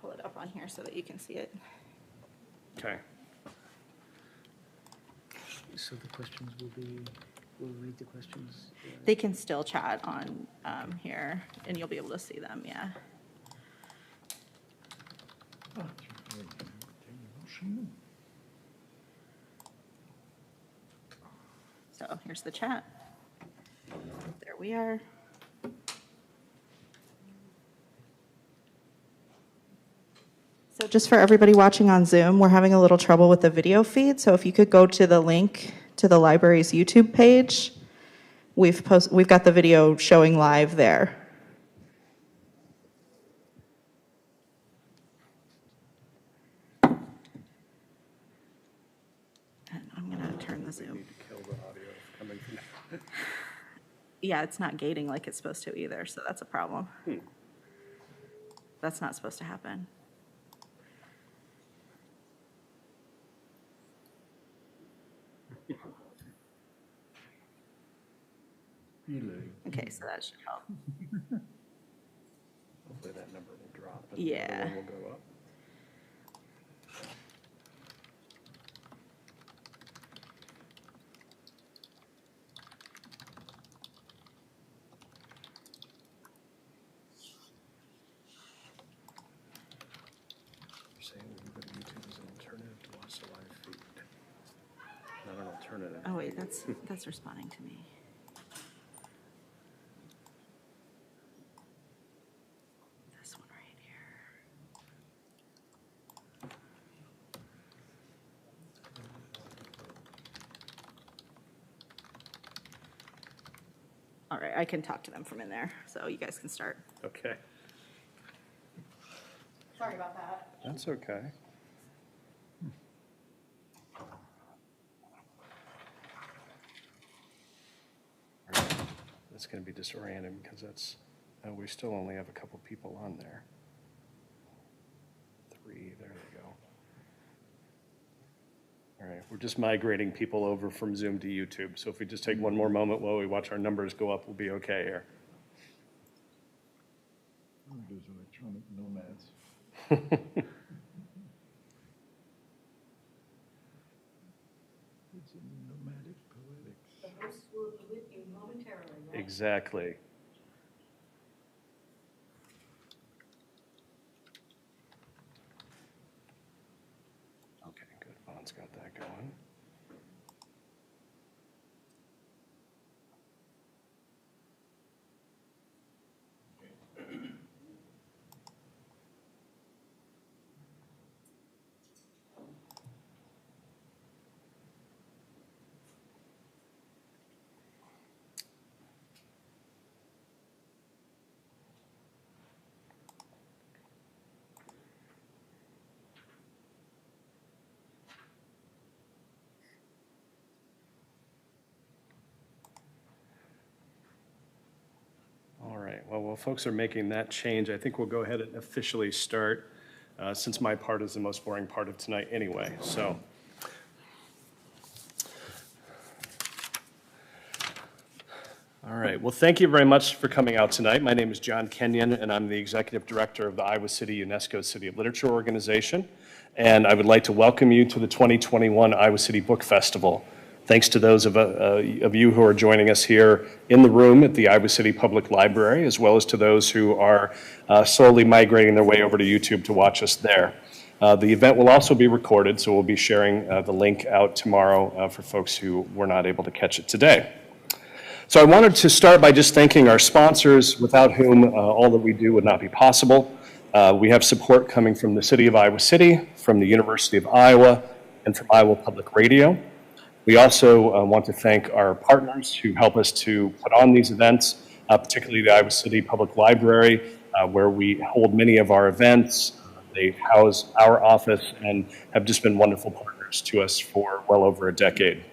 pull it up on here so that you can see it. Okay. So the questions we'll read the questions. They can still chat on here, and you'll be able to see them, yeah. So here's the chat. There we are. So just for everybody watching on Zoom, we're having a little trouble with the video feed. So if you could go to the link to the library's YouTube page, we've got the video showing live there. And I'm going to turn the Zoom. Need to kill the audio coming from. Yeah, it's not gating like it's supposed to either, so that's a problem. That's not supposed to happen. Okay, so that should help. Hopefully that number will drop. And Yeah. The other one will go up. You're saying we can go to YouTube as an alternative to watch the live feed. Not an alternative. Oh wait, that's responding to me. This one right here. All right, I can talk to them from in there, so you guys can start. Okay. Sorry about that. That's okay. That's going to be disorienting because that's, we still only have a couple people on there. 3, there they go. All right, we're just migrating people over from Zoom to YouTube. So if we just take one more moment while we watch our numbers go up, we'll be okay here. Those electronic nomads. It's in nomadic poetics. The host will be with you momentarily, right? Exactly. Okay, good. Vaughn's got that going. All right, well, while folks are making that change, I think we'll go ahead and officially start, since my part is the most boring part of tonight anyway, so. All right, well, thank you very much for coming out tonight. My name is John Kenyon, and I'm the Executive Director of the Iowa City UNESCO City of Literature Organization, and I would like to welcome you to the 2021 Iowa City Book Festival. Thanks to those of you who are joining us here in the room at the Iowa City Public Library, as well as to those who are slowly migrating their way over to YouTube to watch us there. The event will also be recorded, so we'll be sharing the link out tomorrow for folks who were not able to catch it today. So I wanted to start by just thanking our sponsors, without whom all that we do would not be possible. We have support coming from the City of Iowa City, from the University of Iowa, and from Iowa Public Radio. We also want to thank our partners who help us to put on these events, particularly the Iowa City Public Library, where we hold many of our events. They house our office and have just been wonderful partners to us for well over a decade.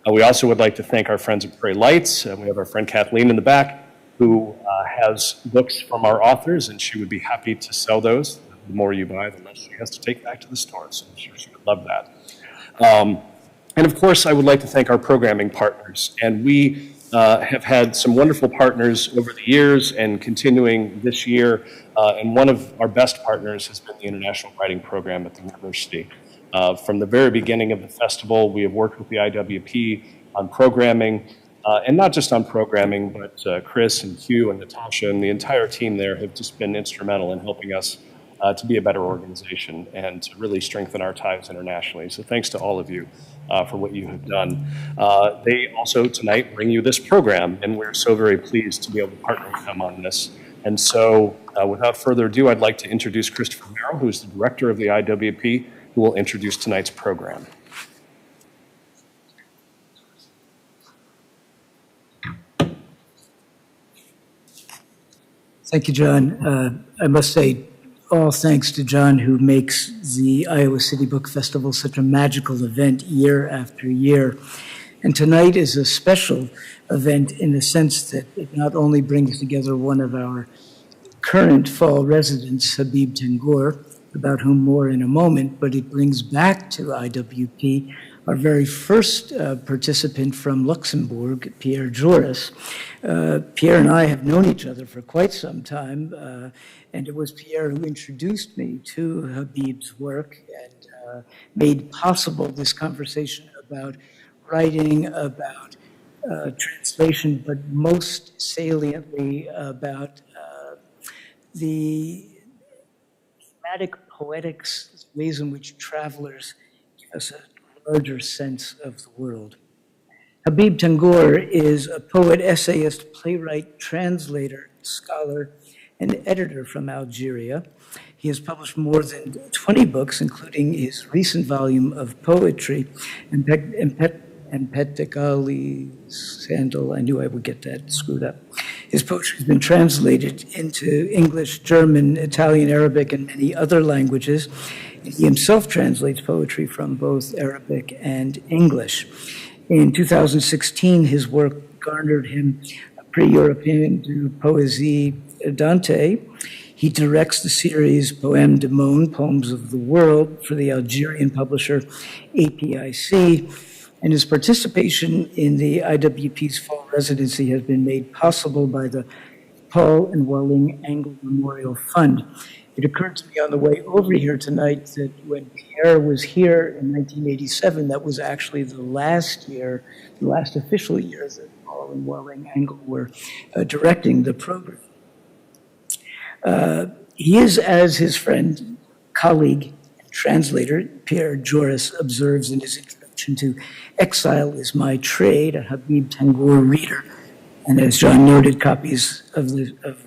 We also would like to thank our friends at Prairie Lights. We have our friend Kathleen in the back, who has books from our authors, and she would be happy to sell those. The more you buy, the less she has to take back to the store, so I'm sure she would love that. And of course, I would like to thank our programming partners. And we have had some wonderful partners over the years and continuing this year. And one of our best partners has been the International Writing Program at the university. From the very beginning of the festival, we have worked with the IWP on programming, and not just on programming, but Chris and Hugh and Natasha and the entire team there have just been instrumental in helping us to be a better organization and to really strengthen our ties internationally. So thanks to all of you for what you have done. They also tonight bring you this program, and we're so very pleased to be able to partner with them on this. And so without further ado, I'd like to introduce Christopher Merrill, who is the director of the IWP, who will introduce tonight's program. Thank you, John. I must say, all thanks to John, who makes the Iowa City Book Festival such a magical event year after year. And tonight is a special event in the sense that it not only brings together one of our current fall residents, Habib Tengour, about whom more in a moment, but it brings back to IWP our very first participant from Luxembourg, Pierre Joris. Pierre and I have known each other for quite some time, and it was Pierre who introduced me to Habib's work and made possible this conversation about writing, about translation, but most saliently about the thematic poetics, ways in which travelers give us a larger sense of the world. Habib Tengour is a poet, essayist, playwright, translator, scholar, and editor from Algeria. He has published more than 20 books, including his recent volume of poetry, Empedocali Sandale. I knew I would get that screwed up. His poetry has been translated into English, German, Italian, Arabic, and many other languages. He himself translates poetry from both Arabic and English. In 2016, his work garnered him a Prix European de Poésie Dante. He directs the series Poèmes du Monde, Poems of the World, for the Algerian publisher APIC. And his participation in the IWP's fall residency has been made possible by the Paul and Welling Angle Memorial Fund. It occurred to me on the way over here tonight that when Pierre was here in 1987, that was actually the last year, the last official year that Paul and Welling Angle were directing the program. He is, as his friend, colleague, and translator, Pierre Joris, observes in his introduction to Exile is My Trade, a Habib Tengour reader, and as John noted, copies of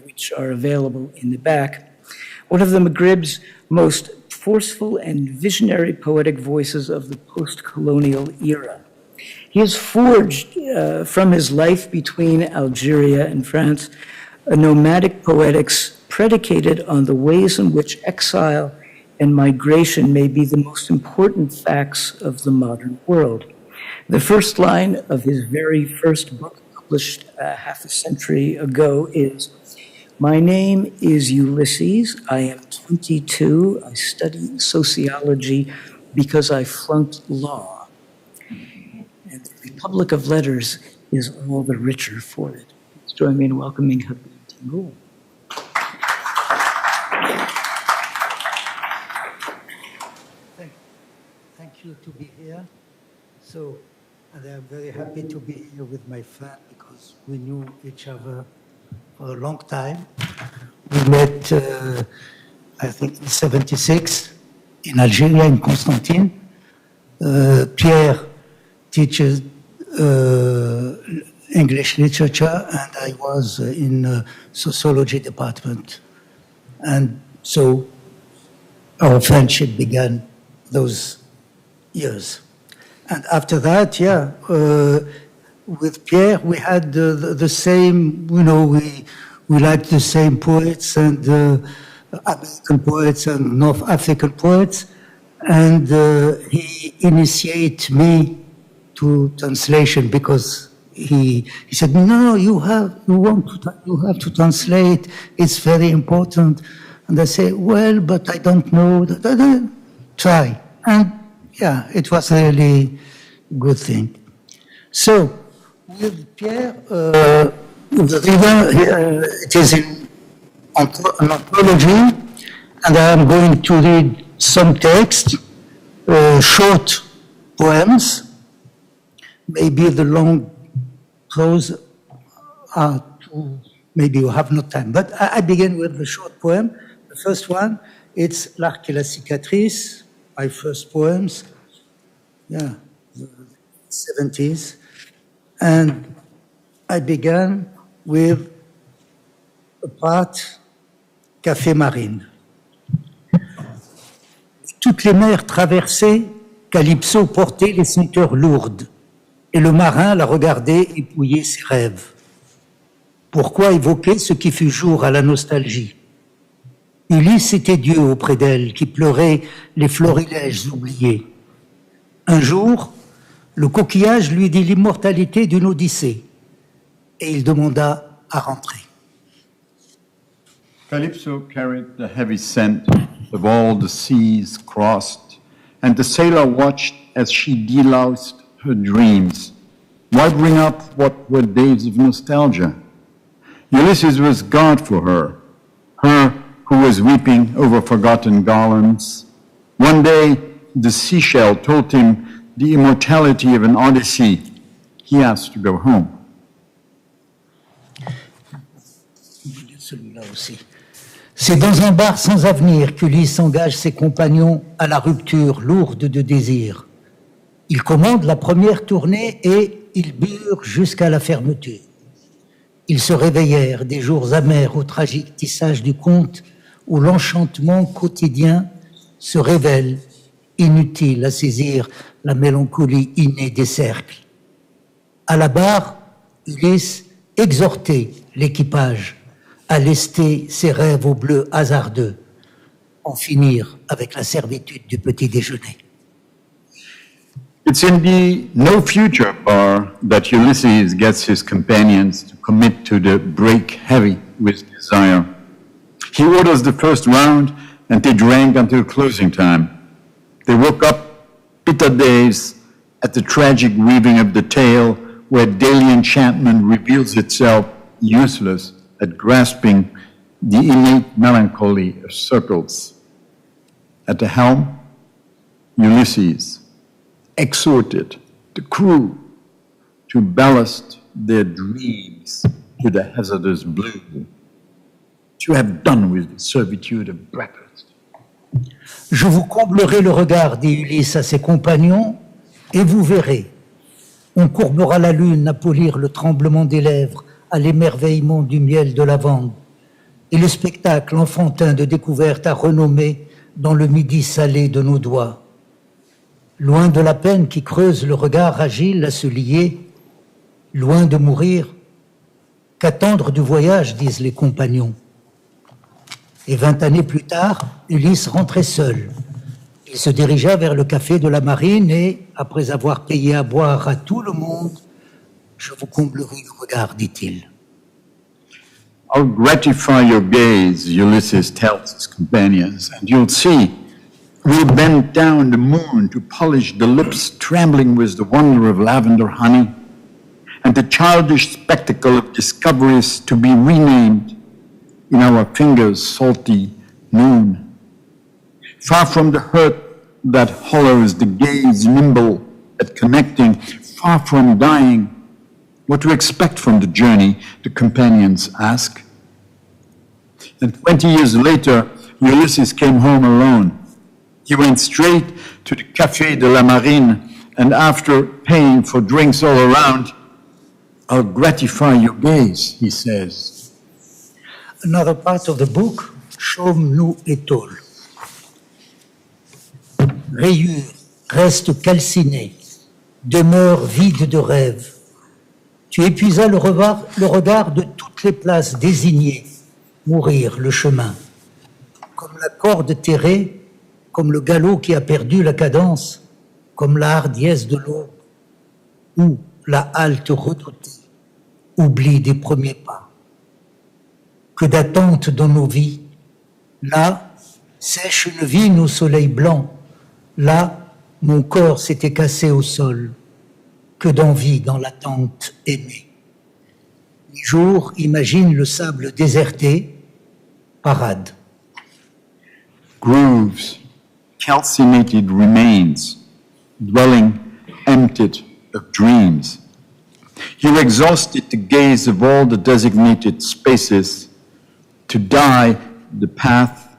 which are available in the back. One of the Maghrib's most forceful and visionary poetic voices of the post-colonial era. He has forged from his life between Algeria and France a nomadic poetics predicated on the ways in which exile and migration may be the most important facts of the modern world. The first line of his very first book, published half a century ago, is, "My name is Ulysses. I am 22. I study sociology because I flunked law. And the Republic of Letters is all the richer for it." Please join me in welcoming Habib Tengour. Thank you to be here. So, and I'm very happy to be here with my friend because we knew each other for a long time. We met, I think, in '76 in Algeria, in Constantine. Pierre teaches English literature, and I was in sociology department. And so our friendship began those years. And after that, with Pierre, we had the same, we liked the same poets and American poets and North African poets. And he initiated me to translation because he said, no, you have to translate. It's very important. And I say, well, but I don't know. Try. And yeah, it was really a good thing. So With Pierre, the reader, it is in an anthology, and I am going to read some text, short poems. Maybe the long prose are too, maybe you have no time. But I begin with the short poem. The first one, it's L'arc et la cicatrice, my first poems. Yeah, the 70s. And I began with a part, Café Marine. Toutes les mers traversées, Calypso portait les senteurs lourdes, et le marin la regardait épouiller ses rêves. Pourquoi évoquer ce qui fut jour à la nostalgie? Ulysse était Dieu auprès d'elle, qui pleurait les florilèges oubliés. Un jour, le coquillage lui dit l'immortalité d'une odyssée, et il demanda à rentrer. Calypso carried the heavy scent of all the seas crossed, and the sailor watched as she deloused her dreams. Why bring up what were days of nostalgia? Ulysses was God for her who was weeping over forgotten garlands. One day, the seashell told him the immortality of an odyssey. He asked to go home. Celui-là aussi. C'est dans un bar sans avenir qu'Ulysse engage ses compagnons à la rupture lourde de désir. Ils commandent la première tournée et ils burent jusqu'à la fermeture. Ils se réveillèrent des jours amers au tragique tissage du conte où l'enchantement quotidien se révèle inutile à saisir la mélancolie innée des cercles. À la barre, Ulysse exhortait l'équipage à lester ses rêves au bleu hasardeux, en finir avec la servitude du petit déjeuner. It's in the no future bar that Ulysses gets his companions to commit to the break heavy with desire. He orders the first round and they drank until closing time. They woke up bitter days at the tragic weaving of the tale where daily enchantment reveals itself useless at grasping the innate melancholy of circles. At the helm, Ulysses exhorted the crew to ballast their dreams to the hazardous blue, to have done with the servitude of breakfast. Je vous comblerai le regard, dit Ulysse à ses compagnons, et vous verrez. On courbera la lune à polir le tremblement des lèvres, à l'émerveillement du miel de lavande, et le spectacle enfantin de découverte à renommer dans le midi salé de nos doigts. Loin de la peine qui creuse le regard agile à se lier, loin de mourir, qu'attendre du voyage, disent les compagnons. Et 20 années plus tard, Ulysse rentrait seul. Il se dirigea vers le café de la marine et, après avoir payé à boire à tout le monde, je vous comblerai le regard, dit-il. I'll gratify your gaze, Ulysses tells his companions, and you'll see. We'll bend down the moon to polish the lips trembling with the wonder of lavender honey, and the childish spectacle of discoveries to be renamed in our fingers' salty noon. Far from the hurt that hollows the gaze nimble at connecting, far from dying, what to expect from the journey, the companions ask. And 20 years later, Ulysses came home alone. He went straight to the Café de la Marine, and after paying for drinks all around, I'll gratify your gaze, he says. Another part of the book, Chaume-nous étole. Rayures, restes calcinés, demeure vide de rêves. Tu épuisas le regard de toutes les places désignées, mourir le chemin. Comme la corde terrée, comme le galop qui a perdu la cadence, comme la hardiesse de l'eau, ou la halte redoutée, oubli des premiers pas. Que d'attentes dans nos vies, là, sèche une vigne au soleil blanc, là, mon corps s'était cassé au sol. que d'envie dans l'attente aimée. Les jours imaginent le sable déserté, parade. Grooves, calcinated remains, dwelling emptied of dreams. You're exhausted to gaze of all the designated spaces, to die the path,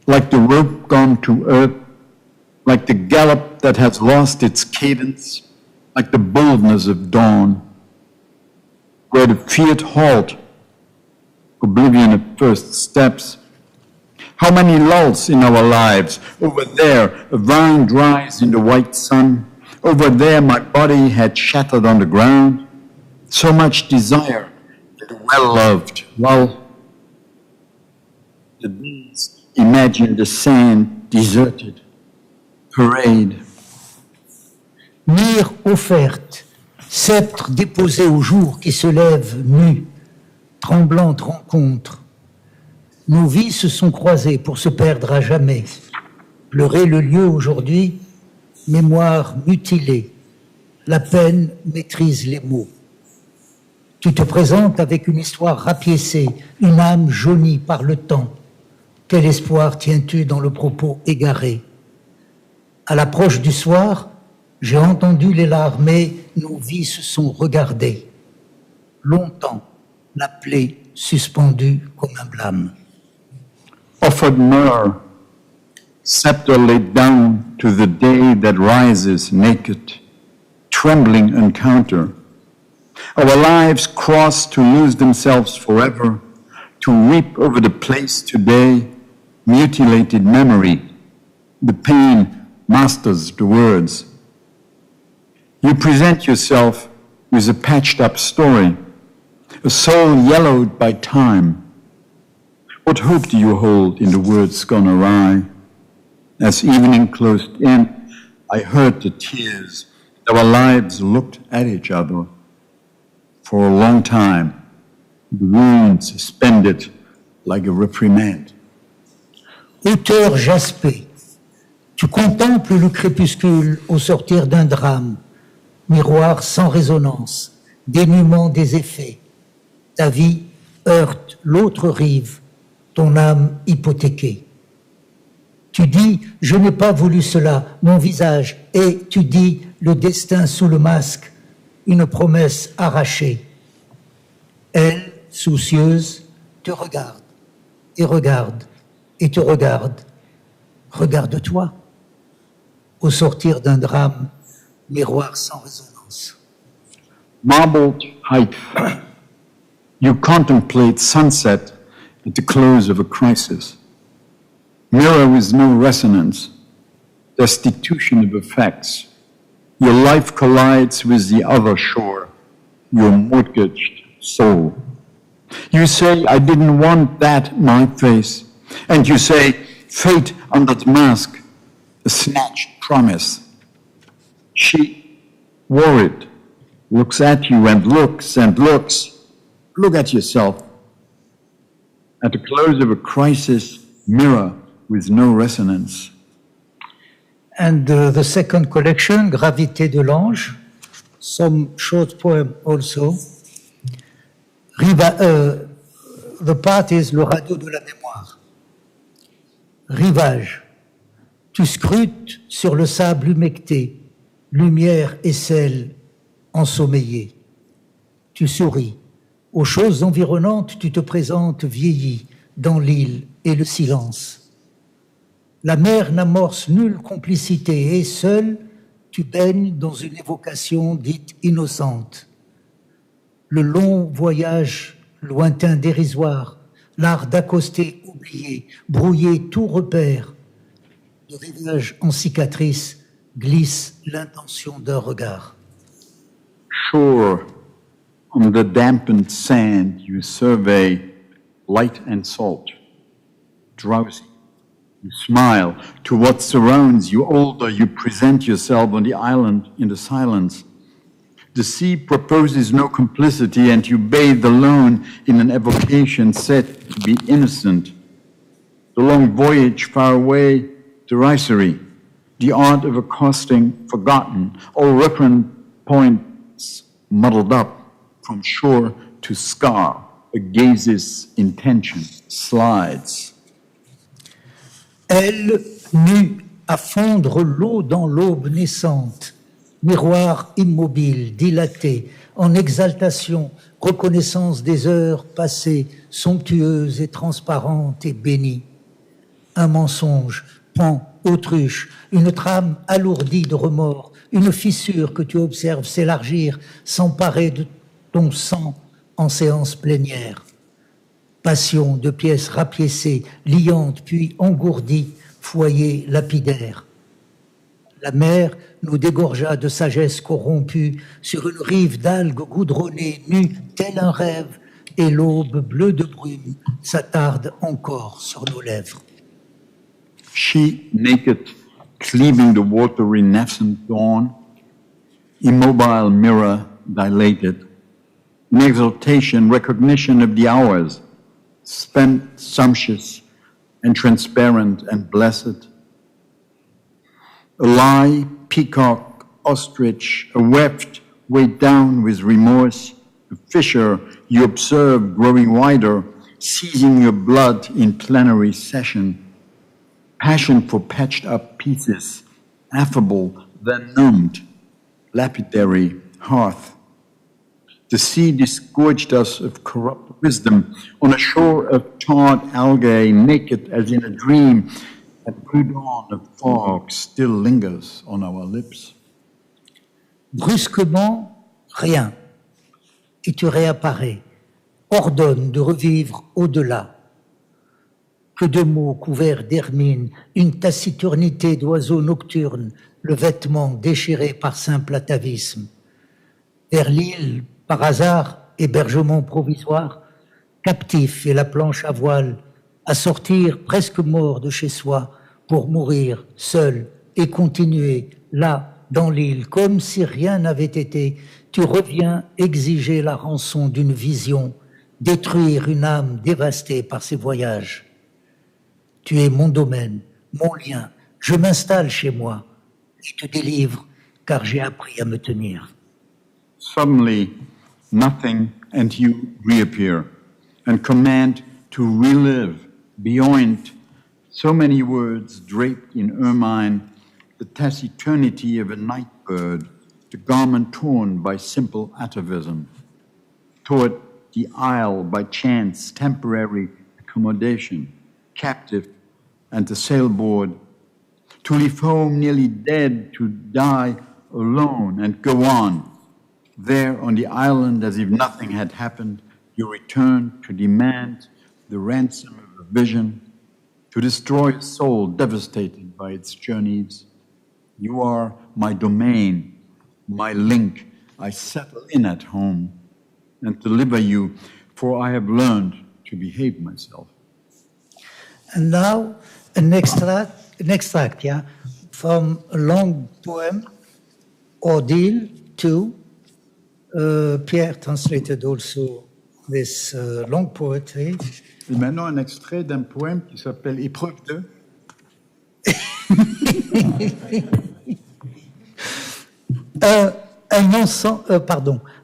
like the rope gone to earth, like the gallop that has lost its cadence, like the boldness of dawn, where the feared halt, oblivion of first steps. How many lulls in our lives? Over there, a vine dries in the white sun. Over there, my body had shattered on the ground. So much desire in the well-loved, while the bees imagine the sand deserted. Parade. Mire offerte, sceptre déposé au jour qui se lève nu, tremblante rencontre. Nos vies se sont croisées pour se perdre à jamais. Pleurer le lieu aujourd'hui, mémoire mutilée. La peine maîtrise les mots. Tu te présentes avec une histoire rapiécée, une âme jaunie par le temps. Quel espoir tiens-tu dans le propos égaré? À l'approche du soir, j'ai entendu les larmes et nos vies se sont regardées. Longtemps, la plaie suspendue comme un blâme. Offered myrrh, scepter laid down to the day that rises naked, trembling encounter. Our lives cross to lose themselves forever, to weep over the place today, mutilated memory. The pain masters the words. You present yourself with a patched up story, a soul yellowed by time. What hope do you hold in the words gone awry? As evening closed in, I heard the tears. Our lives looked at each other. For a long time, the wound suspended like a reprimand. Auteur jaspé, tu contemples le crépuscule au sortir d'un drame, miroir sans résonance, dénuement des effets. Ta vie heurte l'autre rive, ton âme hypothéquée. Tu dis, je n'ai pas voulu cela, mon visage, et tu dis, le destin sous le masque, une promesse arrachée. Elle, soucieuse, te regarde, et regarde, et te regarde. Regarde-toi. Au sortir d'un drame, miroir sans résonance. Marbled height, you contemplate sunset at the close of a crisis. Mirror with no resonance, destitution of effects. Your life collides with the other shore, your mortgaged soul. You say, I didn't want that, my face. And you say, fate under the mask, a snatched promise. She, worried, looks at you and looks and looks. Look at yourself. At the close of a crisis, mirror with no resonance. And the second collection, Gravité de l'ange, some short poem also. The part is le radeau de la mémoire. Rivage, tu scrutes sur le sable humecté, lumière et sel ensommeillés. Tu souris, aux choses environnantes tu te présentes vieilli dans l'île et le silence. La mer n'amorce nulle complicité et seul tu baignes dans une évocation dite innocente. Le long voyage lointain dérisoire, l'art d'accoster oublié, brouiller tout repère. De rivage en cicatrice glisse l'intention d'un regard. Sure, on the dampened sand you survey light and salt, drowsy. You smile to what surrounds you. Older, you present yourself on the island in the silence. The sea proposes no complicity, and you bathe alone in an evocation said to be innocent. The long voyage far away, derisory. The art of accosting, forgotten. All points muddled up from shore to scar, a gaze's intention slides. Elle, nue, à fondre l'eau dans l'aube naissante, miroir immobile, dilaté, en exaltation, reconnaissance des heures passées, somptueuses et transparentes et bénies. Un mensonge, pan, autruche, une trame alourdie de remords, une fissure que tu observes s'élargir, s'emparer de ton sang en séance plénière. Passion de pièces rapiécées, liantes puis engourdies, foyer lapidaire. La mer nous dégorgea de sagesse corrompue sur une rive d'algues goudronnées, nues tel un rêve, et l'aube bleue de brume s'attarde encore sur nos lèvres. She, naked, cleaving the watery nascent dawn, immobile mirror dilated, in exaltation, recognition of the hours, spent, sumptuous, and transparent and blessed. A lie, peacock, ostrich, a weft weighed down with remorse, a fissure you observe growing wider, seizing your blood in plenary session. Passion for patched up pieces, affable, then numbed, lapidary hearth. The sea disgorged us of corrupt wisdom on a shore of tarred algae, naked as in a dream. At pre-dawn of fog still lingers on our lips. Brusquement, rien. Et tu réapparais, ordonne de revivre au-delà. Que de mots couverts d'hermine, une taciturnité d'oiseaux nocturnes, le vêtement déchiré par simple atavisme. Vers l'île, par hasard, hébergement provisoire, captif et la planche à voile, à sortir presque mort de chez soi pour mourir seul et continuer là, dans l'île, comme si rien n'avait été. Tu reviens exiger la rançon d'une vision, détruire une âme dévastée par ses voyages. Tu es mon domaine, mon lien, je m'installe chez moi, je te délivre car j'ai appris à me tenir. Suddenly, nothing and you reappear and command to relive beyond so many words draped in ermine, the taciturnity of a night bird, the garment torn by simple atavism, toward the isle by chance, temporary accommodation, captive and the sailboard, to leave home nearly dead, to die alone and go on. There on the island, as if nothing had happened, you return to demand the ransom of a vision, to destroy a soul devastated by its journeys. You are my domain, my link. I settle in at home and deliver you, for I have learned to behave myself. And now, an extract, yeah, from a long poem, Ordeal 2. Pierre translated also this long poetry. Et maintenant, un extrait d'un poème qui s'appelle Épreuve 2.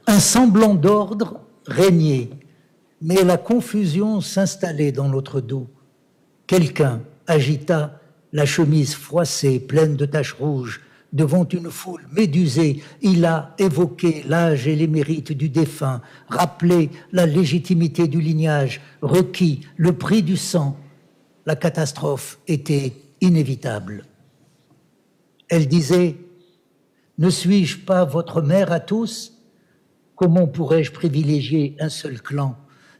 Un semblant d'ordre régnait, mais la confusion s'installait dans notre dos. Quelqu'un agita la chemise froissée, pleine de taches rouges, devant une foule médusée. Il a évoqué l'âge et les mérites du défunt, rappelé la légitimité du lignage, requis le prix du sang. La catastrophe était inévitable. Elle disait « Ne suis-je pas votre mère à tous ? Comment pourrais-je privilégier un seul clan ?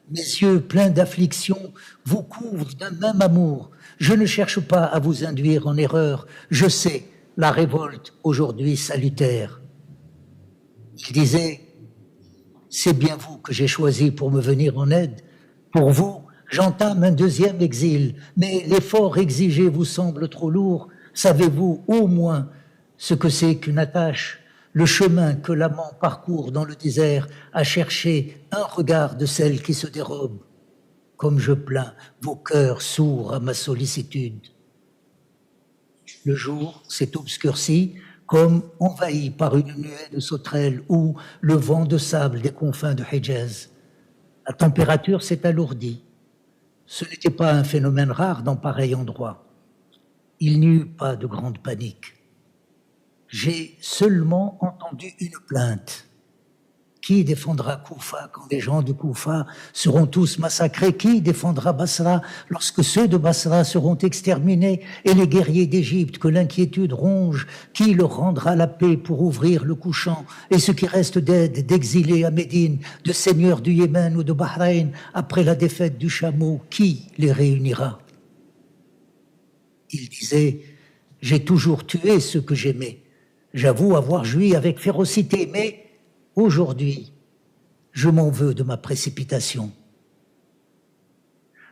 Mes yeux pleins d'affliction vous couvrent d'un même amour. Je ne cherche pas à vous induire en erreur. Je sais la révolte aujourd'hui salutaire. » Il disait « C'est bien vous que j'ai choisi pour me venir en aide. Pour vous, j'entame un deuxième exil, mais l'effort exigé vous semble trop lourd. Savez-vous au moins ce que c'est qu'une attache, le chemin que l'amant parcourt dans le désert à chercher un regard de celle qui se dérobe? Comme je plains vos cœurs sourds à ma sollicitude. Le jour s'est obscurci comme envahi par une nuée de sauterelles ou le vent de sable des confins de Hejaz. La température s'est alourdie. Ce n'était pas un phénomène rare dans pareil endroit. Il n'y eut pas de grande panique. J'ai seulement entendu une plainte. Qui défendra Koufa quand les gens de Koufa seront tous massacrés? Qui défendra Basra lorsque ceux de Basra seront exterminés et les guerriers d'Égypte que l'inquiétude ronge? Qui leur rendra la paix pour ouvrir le couchant? Et ce qui reste d'aide, d'exilés à Médine, de seigneurs du Yémen ou de Bahreïn après la défaite du chameau, qui les réunira? Il disait, j'ai toujours tué ceux que j'aimais. J'avoue avoir joui avec férocité, mais aujourd'hui, je m'en veux de ma précipitation.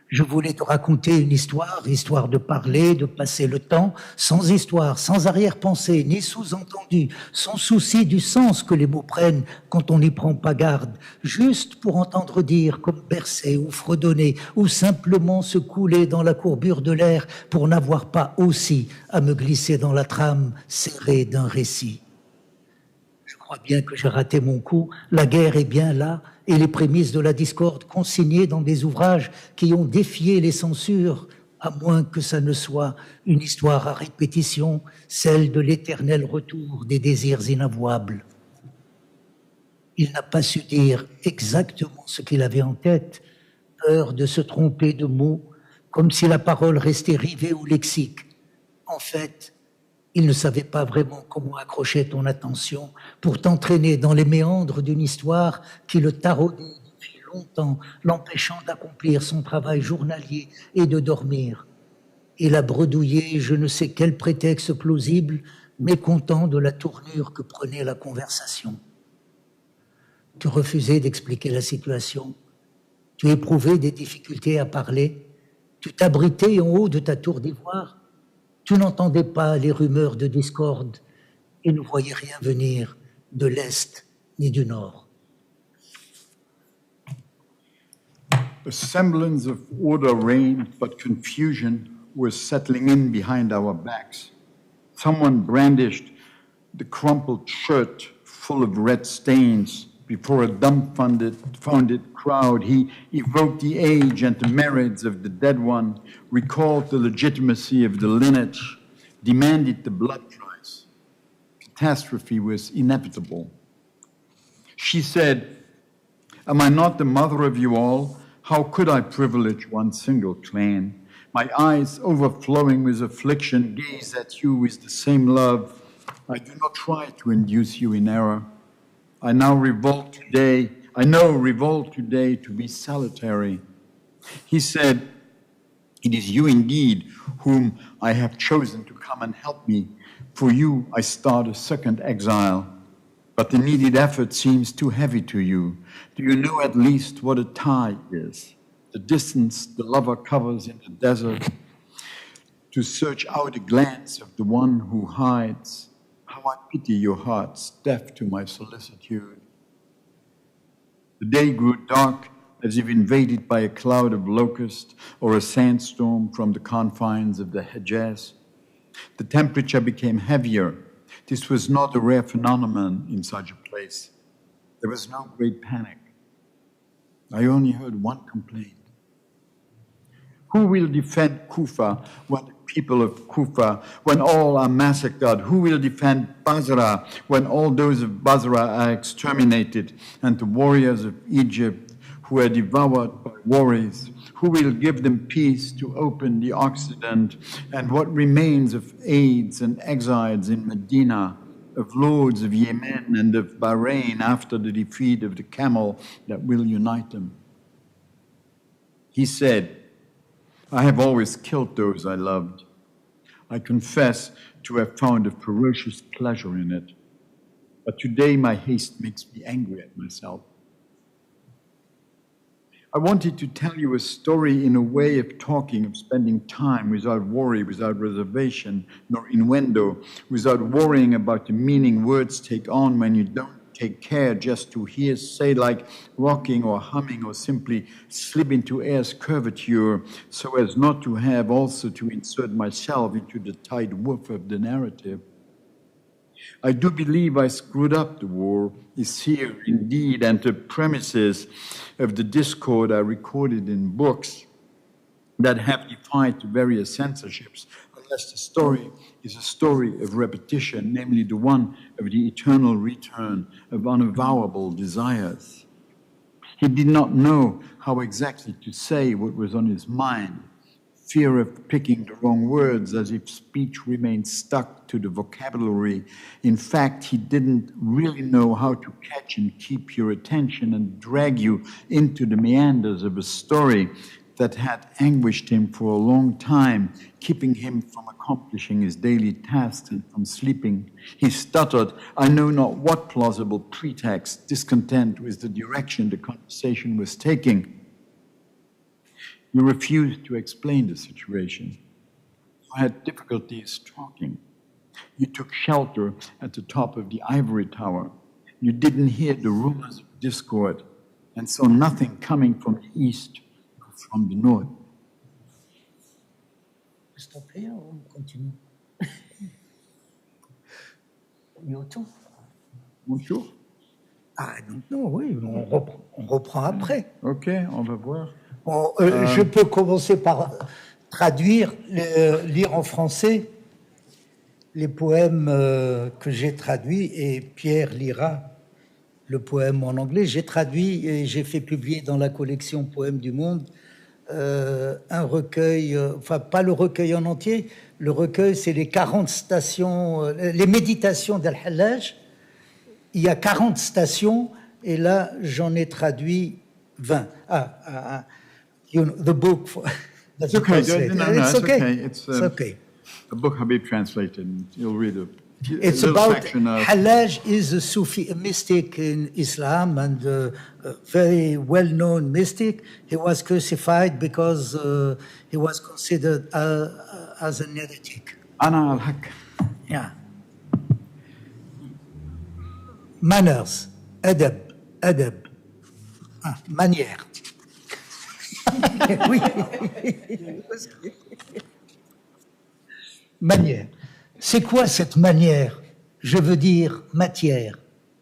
Je voulais te raconter une histoire, histoire de parler, de passer le temps, sans histoire, sans arrière-pensée, ni sous-entendu, sans souci du sens que les mots prennent quand on n'y prend pas garde, juste pour entendre dire comme bercer ou fredonner, ou simplement se couler dans la courbure de l'air pour n'avoir pas aussi à me glisser dans la trame serrée d'un récit. Je crois bien que j'ai raté mon coup, la guerre est bien là, et les prémices de la discorde consignées dans des ouvrages qui ont défié les censures, à moins que ça ne soit une histoire à répétition, celle de l'éternel retour des désirs inavouables. Il n'a pas su dire exactement ce qu'il avait en tête, peur de se tromper de mots, comme si la parole restait rivée au lexique. En fait, il ne savait pas vraiment comment accrocher ton attention pour t'entraîner dans les méandres d'une histoire qui le taraudait depuis longtemps, l'empêchant d'accomplir son travail journalier et de dormir. Il a bredouillé je ne sais quel prétexte plausible, mécontent de la tournure que prenait la conversation. Tu refusais d'expliquer la situation. Tu éprouvais des difficultés à parler. Tu t'abritais en haut de ta tour d'ivoire. Tu n'entendais pas les rumeurs de discorde et ne voyais rien venir de l'Est ni du Nord. A semblance of order reigned, but confusion was settling in behind our backs. Someone brandished the crumpled shirt full of red stains. Before a dumbfounded crowd, he evoked the age and the merits of the dead one, recalled the legitimacy of the lineage, demanded the blood price. Catastrophe was inevitable. She said, "Am I not the mother of you all? How could I privilege one single clan? My eyes, overflowing with affliction, gaze at you with the same love. I do not try to induce you in error. I know revolt today to be salutary." He said, "It is you indeed whom I have chosen to come and help me. For you, I start a second exile. But the needed effort seems too heavy to you. Do you know at least what a tie is? The distance the lover covers in the desert to search out a glance of the one who hides. How I pity your hearts, deaf to my solicitude." The day grew dark, as if invaded by a cloud of locust or a sandstorm from the confines of the Hejaz. The temperature became heavier. This was not a rare phenomenon in such a place. There was no great panic. I only heard one complaint. Who will defend Kufa when the people of Kufa, when all are massacred? Who will defend Basra when all those of Basra are exterminated and the warriors of Egypt who are devoured by worries? Who will give them peace to open the Occident? And what remains of aides and exiles in Medina, of lords of Yemen and of Bahrain after the defeat of the camel that will unite them? He said, "I have always killed those I loved. I confess to have found a ferocious pleasure in it. But today my haste makes me angry at myself." I wanted to tell you a story in a way of talking, of spending time without worry, without reservation, nor innuendo, without worrying about the meaning words take on when you don't take care just to hear, say, like rocking or humming or simply slip into air's curvature so as not to have also to insert myself into the tight woof of the narrative. I do believe I screwed up the war is here indeed, and the premises of the discord are recorded in books that have defied the various censorships, unless the story is a story of repetition, namely the one of the eternal return of unavowable desires. He did not know how exactly to say what was on his mind, fear of picking the wrong words as if speech remained stuck to the vocabulary. In fact, he didn't really know how to catch and keep your attention and drag you into the meanders of a story that had anguished him for a long time, keeping him from accomplishing his daily tasks and from sleeping. He stuttered, I know not what plausible pretext, discontent with the direction the conversation was taking. You refused to explain the situation. You had difficulties talking. You took shelter at the top of the ivory tower. You didn't hear the rumors of discord and saw nothing coming from the east or from the north. Stop here ou on continue? You too? Bonjour. Ah, non, oui, on reprend après. Ok, on va voir. Bon, je peux commencer par traduire, lire en français les poèmes que j'ai traduits et Pierre lira le poème en anglais. J'ai traduit et j'ai fait publier dans la collection Poèmes du Monde un recueil, enfin pas le recueil en entier, le recueil c'est les 40 stations, les méditations d'Al-Hallaj. Il y a 40 stations et là j'en ai traduit 20. You know, the book. It's okay. It's okay. It's okay. A book Habib translated. You'll read it. It's about Hallaj is a Sufi mystic in Islam and a very well-known mystic. He was crucified because he was considered as an heretic. Ana al-Haq. Yeah. Manners, adab, manière. Oui. Manière. C'est quoi cette manière? Je veux dire matière,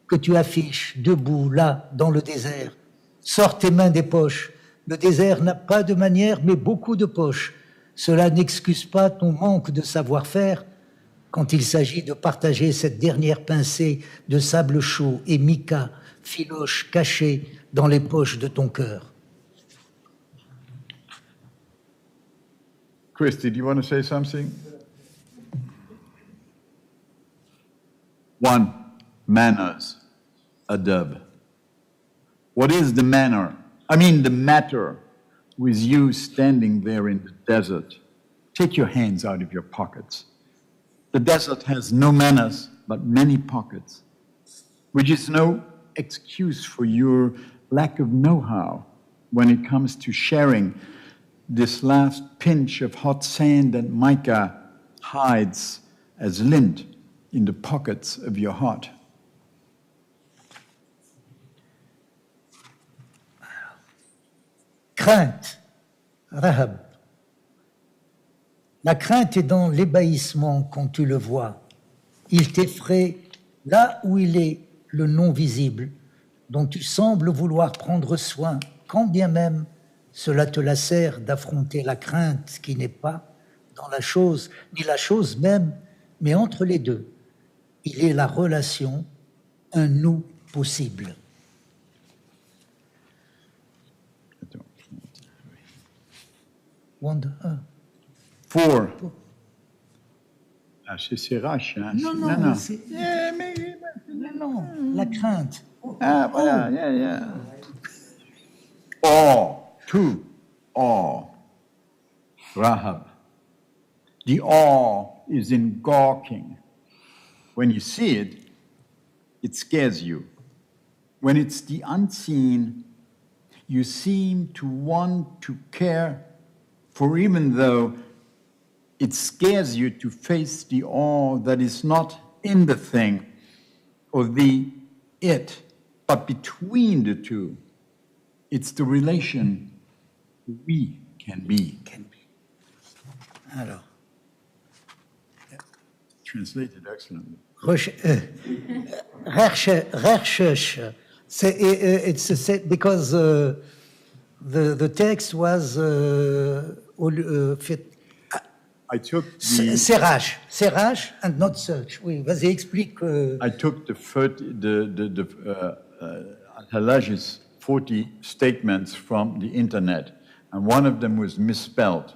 que tu affiches debout là, dans le désert. Sors tes mains des poches. Le désert n'a pas de manière, mais beaucoup de poches. Cela n'excuse pas ton manque de savoir-faire quand il s'agit de partager cette dernière pincée de sable chaud et mica, filoche cachée dans les poches de ton cœur. Christy, do you want to say something? One, manners, adab. What is the manner? I mean the matter with you standing there in the desert. Take your hands out of your pockets. The desert has no manners, but many pockets, which is no excuse for your lack of know-how when it comes to sharing this last pinch of hot sand and mica hides as lint in the pockets of your heart. Crainte, rahab. La crainte est dans l'ébahissement quand tu le vois. Il t'effraie là où il est le non visible, dont tu sembles vouloir prendre soin, quand bien même cela te lacère d'affronter la crainte qui n'est pas dans la chose, ni la chose même, mais entre les deux. Il est la relation, un nous possible. One, Four. Ah, c'est rach, hein? Non, la crainte. Ah, voilà, yeah. Awe, two, awe. Rahab. The awe is in gawking. When you see it, it scares you. When it's the unseen, you seem to want to care, for even though it scares you to face the awe that is not in the thing or the it, but between the two. It's the relation we can be. Alors, Translated excellently. Recherche. Because the text was I took the, serrage and not search. Oui, vas-y, explique. I took Elegy's 40 statements from the internet, and one of them was misspelled.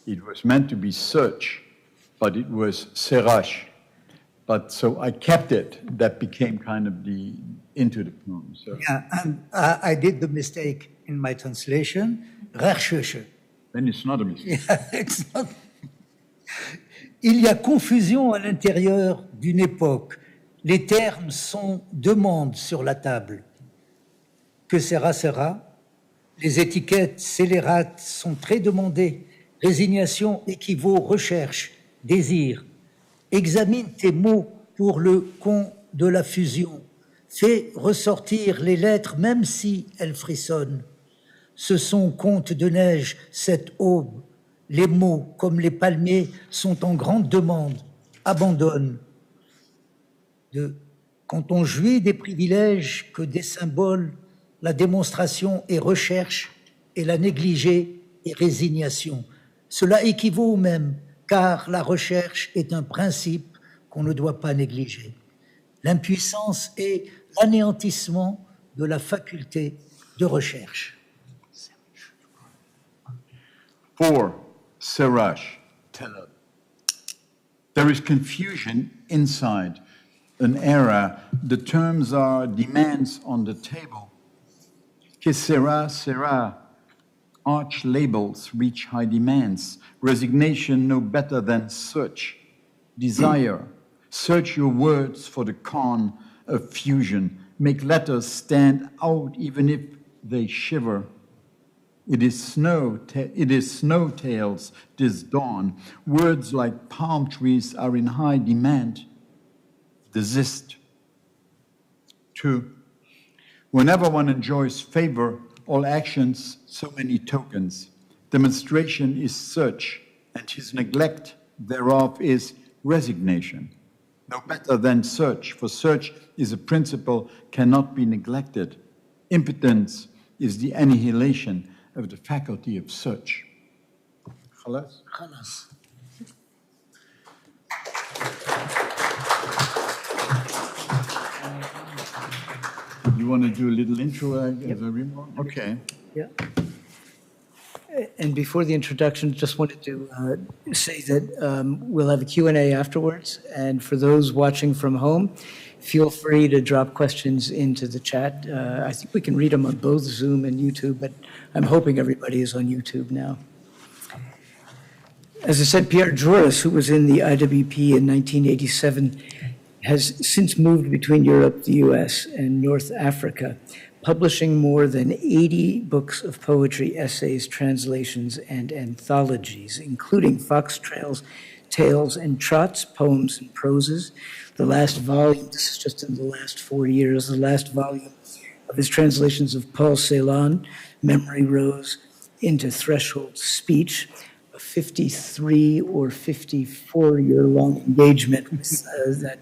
It was meant to be search, but it was serrage. But so I kept it. That became kind of into the poem. So. Yeah, and I did the mistake in my translation. Recherche. Then it's not a mistake. Yeah, it's not. Il y a confusion à l'intérieur d'une époque. Les termes sont demande sur la table. Que sera, sera. Les étiquettes scélérates sont très demandées. Résignation équivaut recherche, désir. Examine tes mots pour le con de la fusion. Fais ressortir les lettres même si elles frissonnent. Ce sont contes de neige, cette aube. Les mots, comme les palmiers, sont en grande demande. Abandonne. Quand on jouit des privilèges que des symboles, la démonstration est recherche et la négligée est résignation. Cela équivaut au même, car la recherche est un principe qu'on ne doit pas négliger. L'impuissance est l'anéantissement de la faculté de recherche. For serrage, there is confusion inside an era. The terms are demands on the table. Que sera, sera. Arch labels reach high demands. Resignation no better than search. Desire. Search your words for the con of fusion. Make letters stand out even if they shiver. It is snow tales this dawn. Words like palm trees are in high demand. Desist. 2. Whenever one enjoys favor, all actions, so many tokens. Demonstration is search, and his neglect thereof is resignation. No better than search, for search is a principle cannot be neglected. Impotence is the annihilation of the faculty of search. خلاص؟ خلاص. You want to do a little intro as a remark? Okay. Yeah. And before the introduction, just wanted to say that we'll have a Q&A afterwards. And for those watching from home, feel free to drop questions into the chat. I think we can read them on both Zoom and YouTube, but I'm hoping everybody is on YouTube now. As I said, Pierre Joris, who was in the IWP in 1987, has since moved between Europe, the US, and North Africa, publishing more than 80 books of poetry, essays, translations, and anthologies, including foxtrails, tales, and trots, poems, and proses. The last volume, this is just in the last 4 years, the last volume of his translations of Paul Celan, Memory Rose into Threshold Speech, a 53 or 54-year-long engagement with that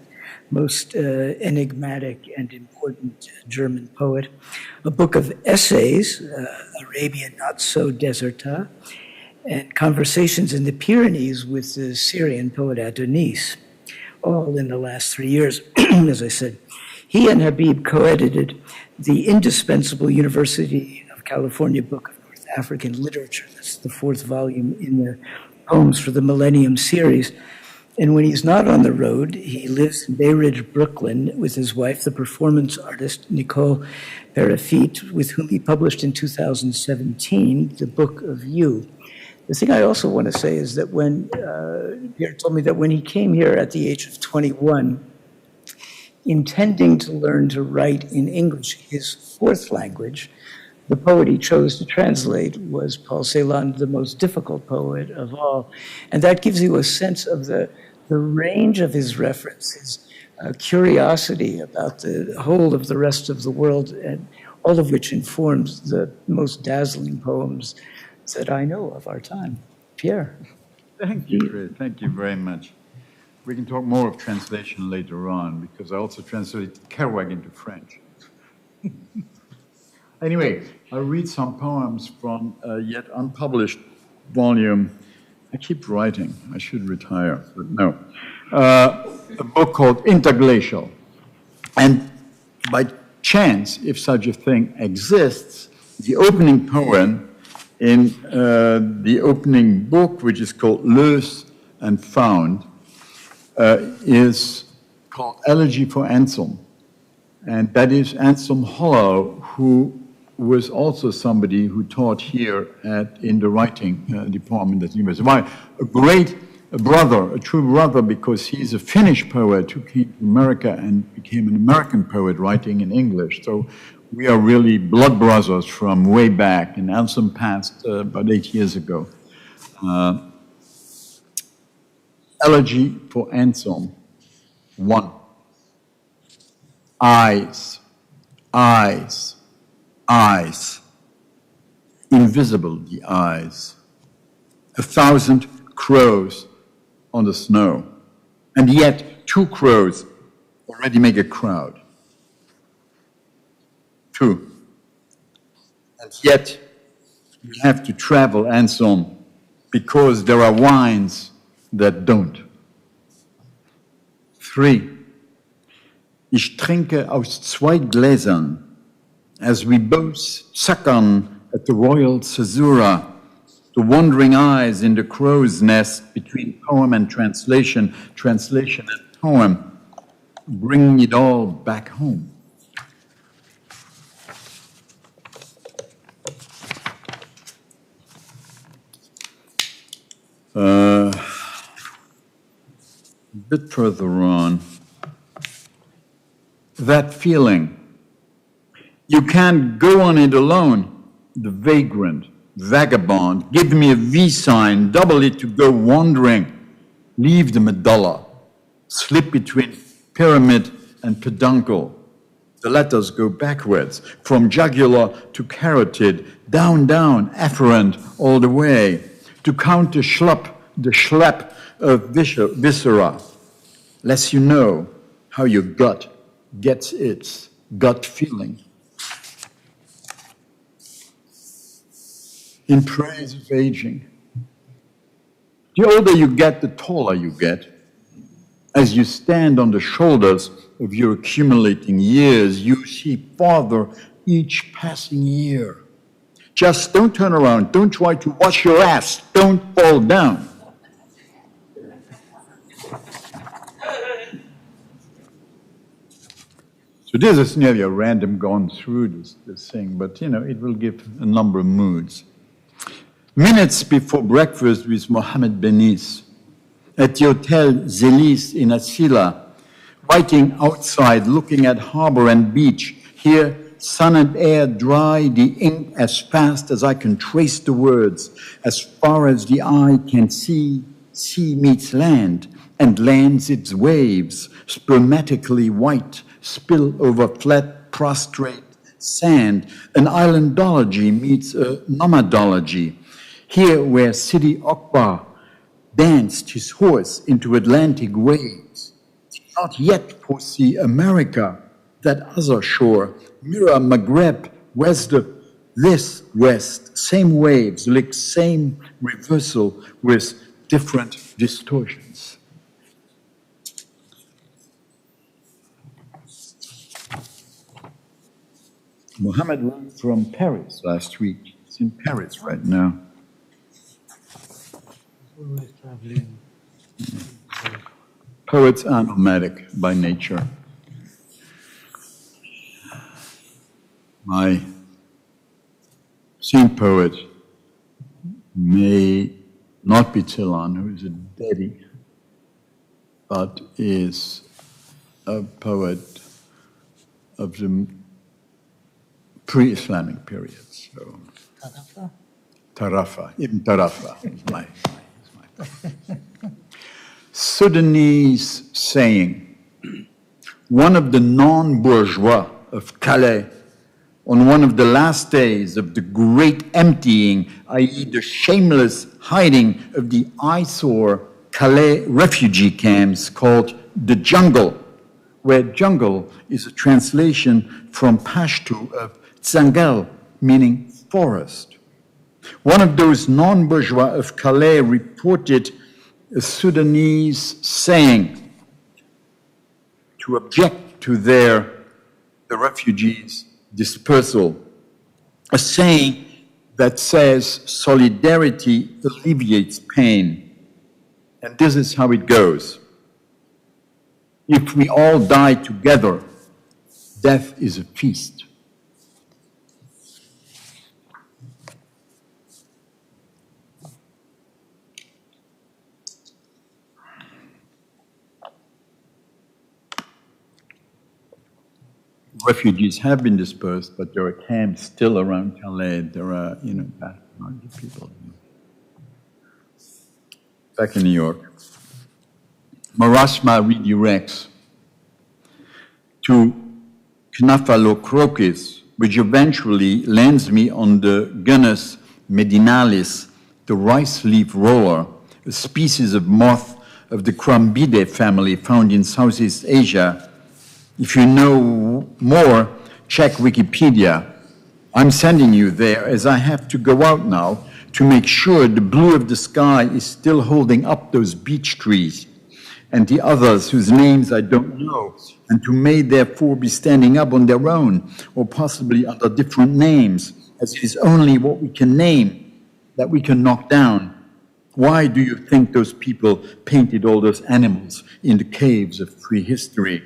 most enigmatic and important German poet, a book of essays, Arabia Not So Deserta, and Conversations in the Pyrenees with the Syrian poet Adonis, all in the last 3 years, as I said. He and Habib co-edited the indispensable University of California Book of North African Literature. That's the 4th volume in the Poems for the Millennium series. And when he's not on the road, he lives in Bay Ridge, Brooklyn, with his wife, the performance artist Nicole Perefit, with whom he published in 2017 the Book of You. The thing I also want to say is that when Pierre told me that when he came here at the age of 21, intending to learn to write in English, his 4th language, the poet he chose to translate was Paul Celan, the most difficult poet of all. And that gives you a sense of the range of his references, curiosity about the whole of the rest of the world, and all of which informs the most dazzling poems that I know of our time. Pierre. Thank you, Chris. Thank you very much. We can talk more of translation later on, because I also translated Kerouac into French. Anyway, I'll read some poems from a yet unpublished volume. I keep writing. I should retire, but no. A book called Interglacial. And by chance, if such a thing exists, the opening poem in the opening book, which is called Loose and Found, is called Elegy for Anselm. And that is Anselm Hollow, who was also somebody who taught here in the writing department at the university. Why? A great brother, a true brother, because he's a Finnish poet who came to America and became an American poet writing in English. So we are really blood brothers from way back, and Anselm passed about 8 years ago. Elegy for Anselm. 1. Eyes, eyes, eyes. Invisible the eyes. 1,000 crows on the snow. And yet 2 crows already make a crowd. 2. And yet we have to travel, Anselm, because there are wines that don't. 3. Ich trinke aus 2 Gläsern, as we both succumb at the royal caesura, the wandering eyes in the crow's nest between poem and translation, translation and poem, bring it all back home. A bit further on, that feeling, you can't go on it alone, the vagrant, vagabond, give me a V sign, double it to go wandering, leave the medulla, slip between pyramid and peduncle. The letters go backwards, from jugular to carotid, down, down, afferent all the way, to count the schlep of viscera, lets you know how your gut gets its gut feeling. In praise of aging. The older you get, the taller you get. As you stand on the shoulders of your accumulating years, you see farther each passing year. Just don't turn around. Don't try to wash your ass. Don't fall down. So this is nearly a random gone through this thing, but you know, it will give a number of moods. Minutes before breakfast with Mohammed Benis at the Hotel Zelis in Asila, waiting outside, looking at harbor and beach. Here, sun and air dry the ink as fast as I can trace the words. As far as the eye can see, sea meets land, and land's its waves, spermatically white, spill over flat, prostrate sand. An islandology meets a nomadology. Here where Sidi Akbar danced his horse into Atlantic waves, not yet foresee America, that other shore, mirror Maghreb, west of this west, same waves, like same reversal with different distortions. Mohammed wrote from Paris last week. He's in Paris right now. Always traveling. Poets are nomadic by nature. My scene poet may not be Celan, who is a daddy, but is a poet of the pre-Islamic period. So, Tarafa, Ibn Tarafa is my Sudanese saying, one of the non-bourgeois of Calais, on one of the last days of the great emptying, i.e. the shameless hiding of the eyesore Calais refugee camps called the Jungle, where jungle is a translation from Pashto of Sandale, meaning forest. One of those non-bourgeois of Calais reported a Sudanese saying to object to the refugees' dispersal, a saying that says solidarity alleviates pain. And this is how it goes. If we all die together, death is a feast. Refugees have been dispersed, but there are camps still around Calais. There are, vast amounts of people. Back in New York, marasma redirects to Knaphalocrocus, which eventually lands me on the Gunus medinalis, the rice leaf roller, a species of moth of the Crambidae family found in Southeast Asia. If you know more, check Wikipedia. I'm sending you there as I have to go out now to make sure the blue of the sky is still holding up those beech trees and the others whose names I don't know, and who may therefore be standing up on their own or possibly under different names, as it is only what we can name that we can knock down. Why do you think those people painted all those animals in the caves of prehistory?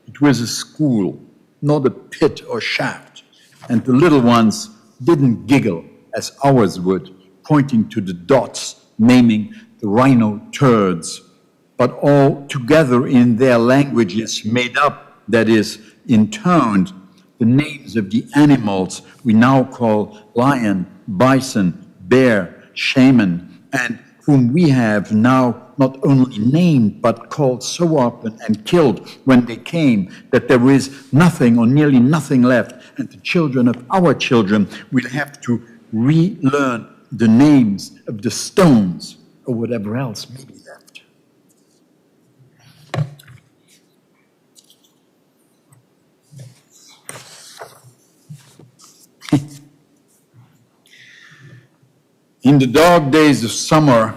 It was a school, not a pit or shaft, and the little ones didn't giggle as ours would, pointing to the dots, naming the rhino turds, but all together in their languages made up, that is, intoned, the names of the animals we now call lion, bison, bear, shaman, and whom we have now not only named, but called so often and killed when they came that there is nothing or nearly nothing left, and the children of our children will have to relearn the names of the stones or whatever else may be left. In the dark days of summer,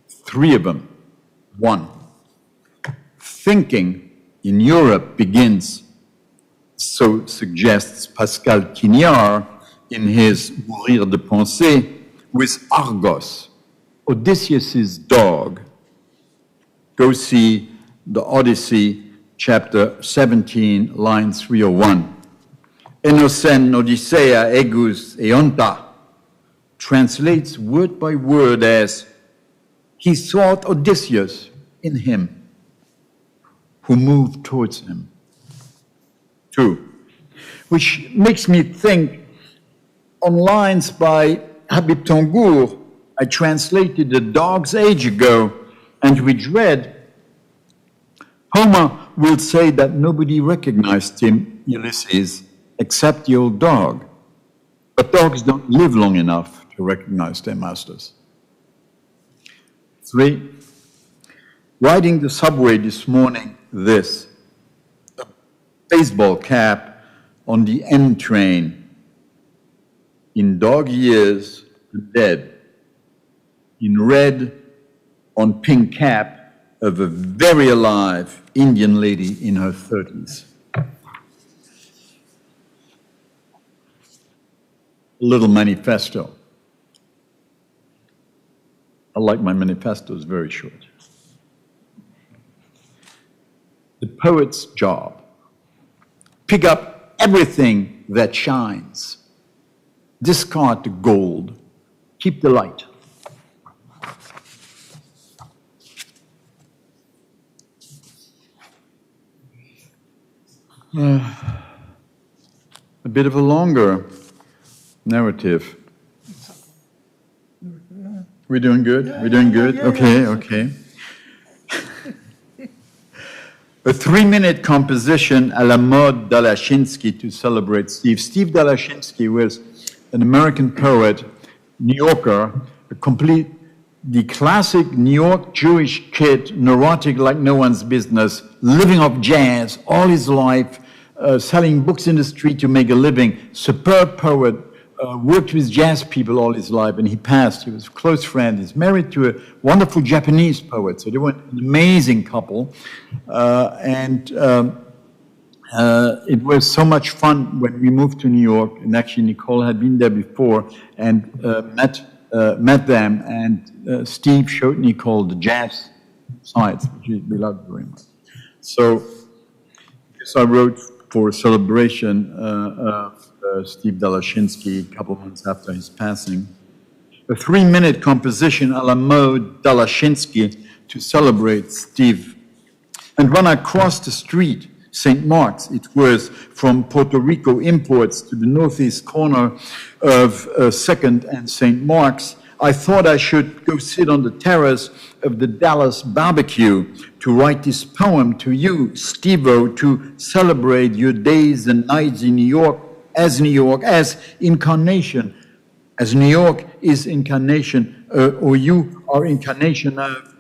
3 of them, 1. Thinking in Europe begins, so suggests Pascal Quignard in his Mourir de Pensée, with Argos, Odysseus's dog. Go see the Odyssey, chapter 17, line 301. Enosen Odyssea egus eonta translates word by word as, he thought Odysseus in him, who moved towards him. 2, which makes me think on lines by Habib Tengour, I translated A Dog's Age ago, and which read, Homer will say that nobody recognized him, Ulysses, except the old dog. But dogs don't live long enough to recognize their masters. 3, riding the subway this morning, this, a baseball cap on the N train, in dog years, dead, in red on pink cap of a very alive Indian lady in her 30s. A little manifesto. I like my manifestos very short. The poet's job. Pick up everything that shines. Discard the gold. Keep the light. A bit of a longer narrative. We're doing good? We're doing good? Okay, okay. A 3-minute composition à la mode Dalachinsky to celebrate Steve. Steve Dalachinsky was an American poet, New Yorker, a complete the classic New York Jewish kid, neurotic like no one's business, living off jazz all his life, selling books in the street to make a living, superb poet, worked with jazz people all his life, and he passed. He was a close friend. He's married to a wonderful Japanese poet, so they were an amazing couple. It was so much fun when we moved to New York, and actually Nicole had been there before and met them, and Steve showed Nicole the jazz sites, which we loved very much. So I wrote for a celebration of Steve Dalashinsky a couple of months after his passing, a 3-minute composition a la mode Dalashinsky to celebrate Steve. And when I crossed the street, St. Mark's, it was from Puerto Rico imports to the northeast corner of 2nd and St. Mark's, I thought I should go sit on the terrace of the Dallas barbecue to write this poem to you, Steve-O, to celebrate your days and nights in New York, as incarnation, as New York is incarnation, or you are incarnation of,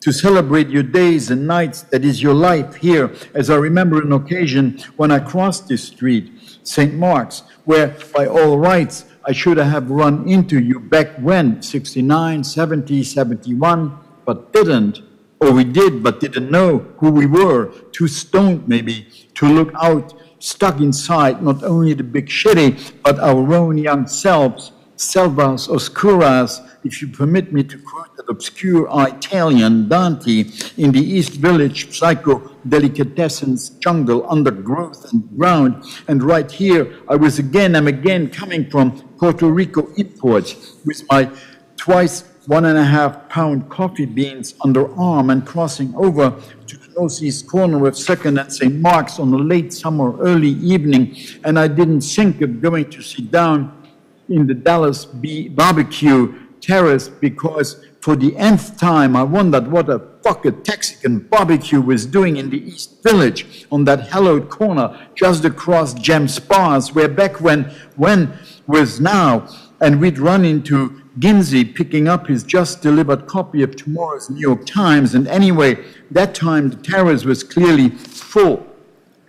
to celebrate your days and nights, that is your life here, as I remember an occasion when I crossed this street, St. Mark's, where by all rights I should have run into you back when, 69, 70, 71, but didn't, or we did but didn't know who we were, too stoned maybe to look out, stuck inside not only the big shitty, but our own young selves, selvas oscuras, if you permit me to quote that obscure Italian Dante, in the East Village psycho delicatessens jungle, undergrowth and ground. And right here, I was again coming from Puerto Rico imports with my twice 1.5 pound coffee beans under arm and crossing over to the northeast corner of 2nd and St. Mark's on a late summer, early evening. And I didn't think of going to sit down in the Dallas barbecue terrace because for the nth time I wondered what a fucking Texican barbecue was doing in the East Village on that hallowed corner just across Gem Spas, where back when was now, and we'd run into Ginsey picking up his just delivered copy of tomorrow's New York Times, and anyway, that time the terrace was clearly full.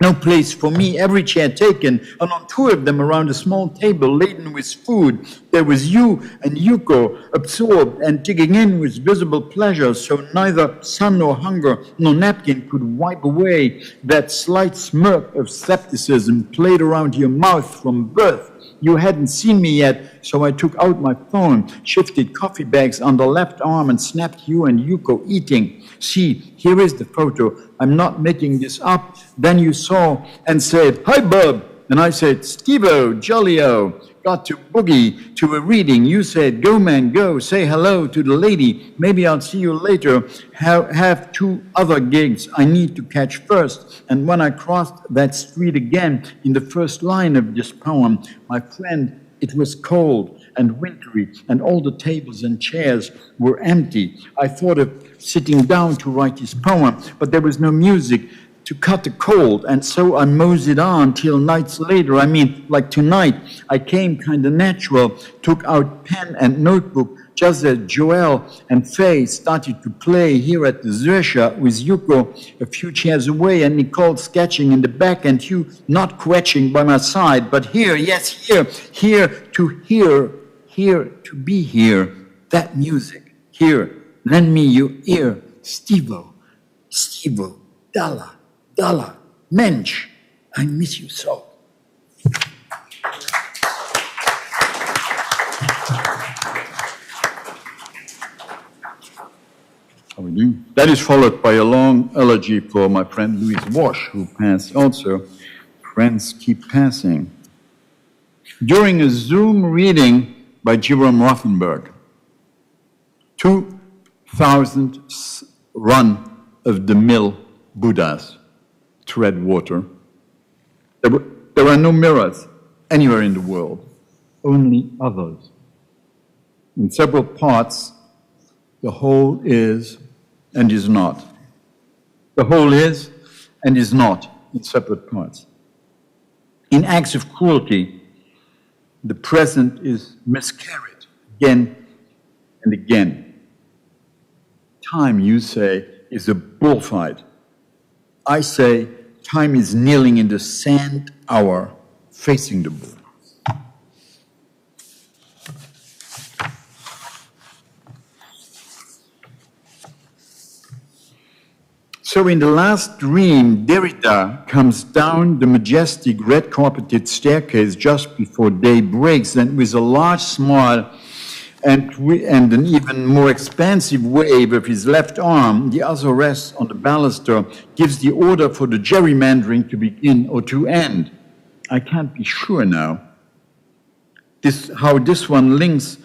No place for me, every chair taken, and on 2 of them around a small table laden with food, there was you and Yuko, absorbed and digging in with visible pleasure, so neither sun nor hunger nor napkin could wipe away that slight smirk of skepticism played around your mouth from birth. You hadn't seen me yet, so I took out my phone, shifted coffee bags on the left arm, and snapped you and Yuko eating. See, here is the photo. I'm not making this up. Then you saw and said, "Hi, Bub." And I said, "Steve-O, jolly-O." Got to boogie to a reading. You said, "Go, man, go. Say hello to the lady. Maybe I'll see you later. Have 2 other gigs I need to catch first." And when I crossed that street again in the first line of this poem, my friend, it was cold and wintry, and all the tables and chairs were empty. I thought of sitting down to write this poem, but there was no music to cut the cold, and so I moseyed on till nights later. I mean, like tonight, I came kind of natural, took out pen and notebook, just as Joel and Faye started to play here at the Zürcher with Yuko a few chairs away, and Nicole sketching in the back, and you not quetching by my side, but here, yes, here to be here, that music, here, lend me your ear, Steve-O, Dalla, Mensch, I miss you so. How are we doing? That is followed by a long elegy for my friend Louise Wash, who passed also. Friends keep passing. During a Zoom reading by Jerome Rothenberg, 2,000 run-of-the-mill Buddhas tread water. There are no mirrors anywhere in the world, only others. In several parts, the whole is and is not. The whole is and is not in separate parts. In acts of cruelty, the present is miscarried again and again. time, you say, is a bullfight. I say time is kneeling in the sand hour, facing the bull. So in the last dream, Derrida comes down the majestic red-carpeted staircase just before day breaks, and with a large smile and an even more expansive wave of his left arm, the other rests on the baluster, gives the order for the gerrymandering to begin or to end. I can't be sure now how this one links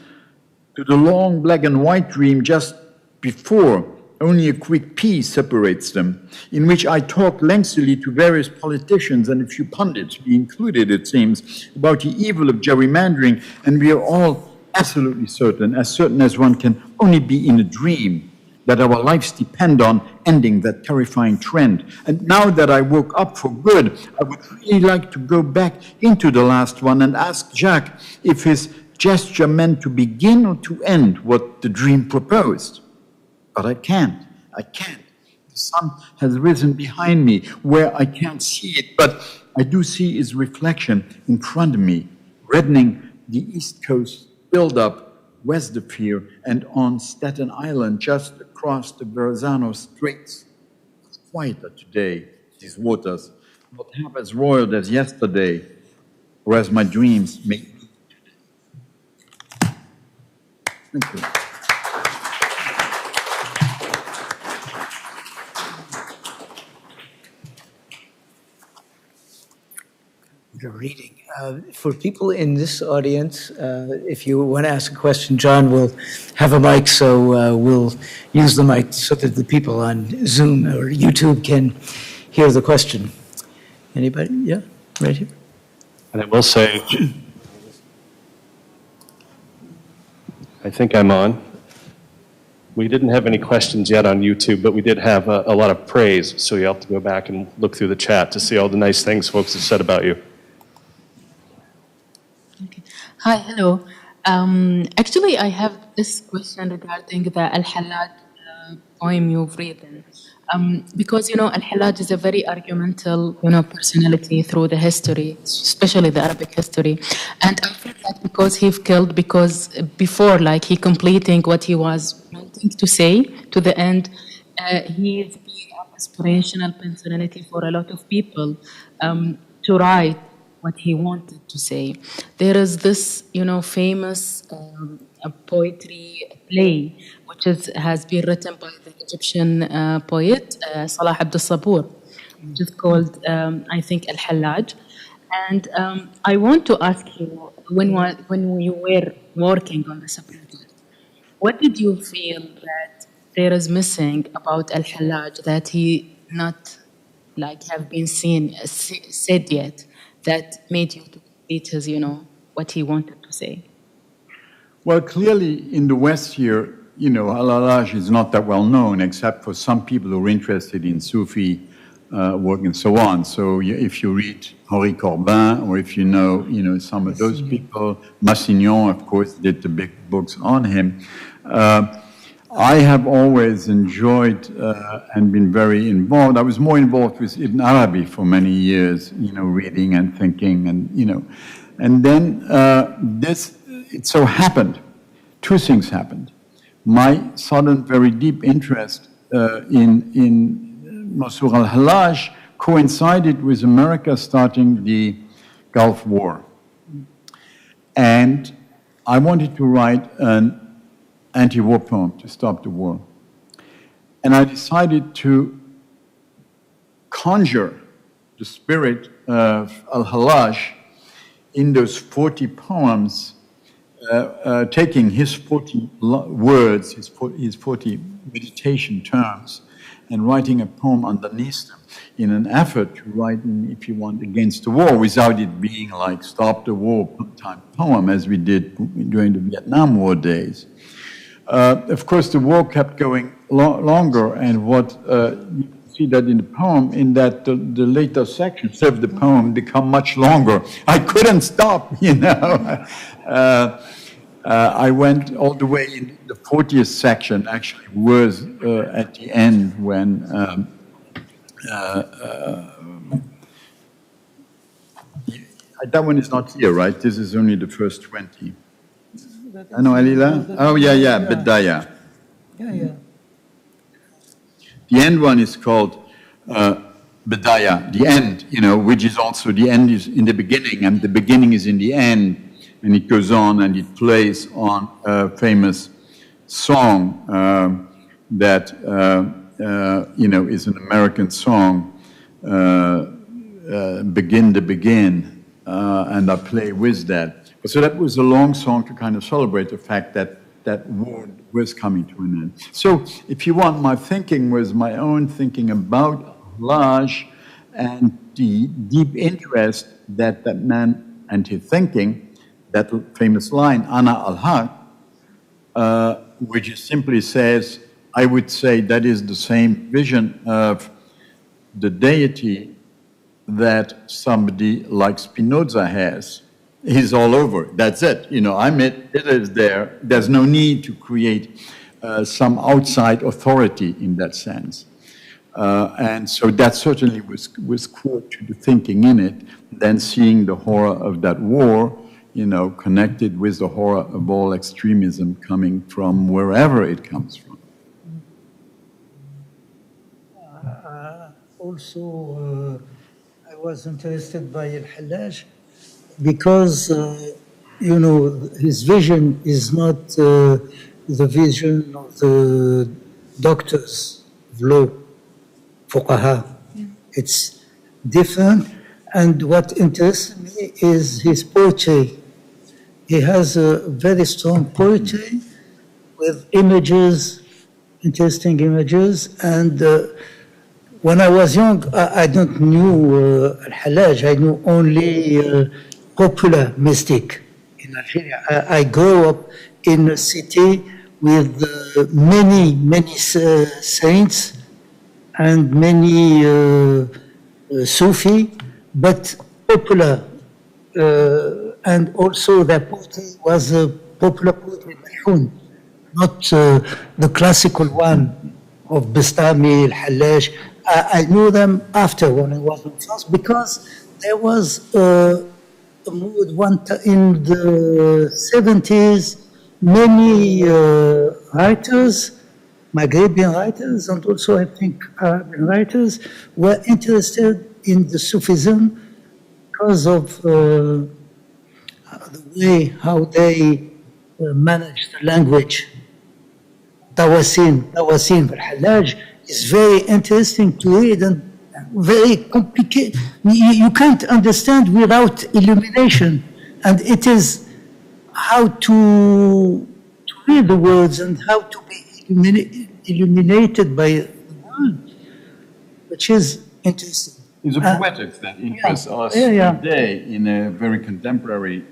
to the long black and white dream just before. Only a quick piece separates them, in which I talk lengthily to various politicians and a few pundits, me included, it seems, about the evil of gerrymandering, and we are all absolutely certain as one can only be in a dream, that our lives depend on ending that terrifying trend. And now that I woke up for good, I would really like to go back into the last one and ask Jacques if his gesture meant to begin or to end what the dream proposed. But I can't. The sun has risen behind me where I can't see it, but I do see its reflection in front of me, reddening the East Coast build-up west of here and on Staten Island just across the Verrazano Straits. It's quieter today, these waters, not half as roiled as yesterday, or as my dreams made me. Thank you. The reading. For people in this audience, if you want to ask a question, John will have a mic, so we'll use the mic so that the people on Zoom or YouTube can hear the question. Anybody? Yeah, right here. And I will say, I think I'm on. We didn't have any questions yet on YouTube, but we did have a lot of praise, so you have to go back and look through the chat to see all the nice things folks have said about you. Okay. Hi, hello. Actually, I have this question regarding the Al-Hallaj poem you've written. Because, Al-Hallaj is a very argumental, personality through the history, especially the Arabic history. And I feel that because he killed, because before, he completing what he was wanting to say to the end, he is an aspirational personality for a lot of people to write what he wanted to say. There is this, famous poetry play, which has been written by the Egyptian poet Salah Abdel Sabur, which is called, I think, Al-Hallaj. And I want to ask you, when you were working on the subject, what did you feel that there is missing about Al-Hallaj that he not have been said yet, that made you to complete his, what he wanted to say? Well, clearly in the West here, Al-Hallaj is not that well known, except for some people who are interested in Sufi work and so on. So if you read Henri Corbin, or if you know some of those people, Massignon, of course, did the big books on him. I have always enjoyed and been very involved. I was more involved with Ibn Arabi for many years, reading and thinking, and then it so happened, two things happened. My sudden, very deep interest in Mansur al-Hallaj coincided with America starting the Gulf War. And I wanted to write an anti-war poem to stop the war. And I decided to conjure the spirit of al-Hallaj in those 40 poems, taking his 40 words, his 40 meditation terms, and writing a poem underneath them in an effort to write, if you want, against the war, without it being like stop the war type poem, as we did during the Vietnam War days. Of course, the war kept going longer, and what you see that in the poem, in that the later sections of the poem become much longer. I couldn't stop, I went all the way in the 40th section, actually was at the end when that one is not here, right? This is only the first 20. I know, Alila? Oh, yeah, Bedaya. Yeah. The end one is called Bedaya, the end, which is also the end is in the beginning, and the beginning is in the end, and it goes on and it plays on a famous song that, is an American song, Begin to Begin, and I play with that. So that was a long song to kind of celebrate the fact that that war was coming to an end. So if you want, my thinking was my own thinking about Laj and the deep interest that that man and his thinking, that famous line, Ana al-Haq, which simply says, I would say that is the same vision of the deity that somebody like Spinoza has. He's all over. That's it. I'm it. It is there. There's no need to create some outside authority in that sense. And so that certainly was core to the thinking in it. Then seeing the horror of that war, connected with the horror of all extremism coming from wherever it comes from. Also, I was interested by Al-Hallaj because, his vision is not the vision of the doctors of law, fuqaha. It's different. And what interests me is his poetry. He has a very strong poetry with images, interesting images. And when I was young, I don't knew Al-Hallaj. I knew only popular mystic in Algeria. I grew up in a city with many saints and many Sufi, but popular. And also their poetry was a popular poetry, not the classical one of Bistami, Al-Hallaj. I knew them after when I was in France because there was a mood in the 70s, many writers, Maghrebian writers, and also I think Arabian writers were interested in the Sufism because of the way how they manage the language. Tawasin, Al-Hallaj is very interesting to read and very complicated. You can't understand without illumination. And it is how to read the words and how to be illuminated by the word, which is interesting. It's a poetics that interests us today in a very contemporary,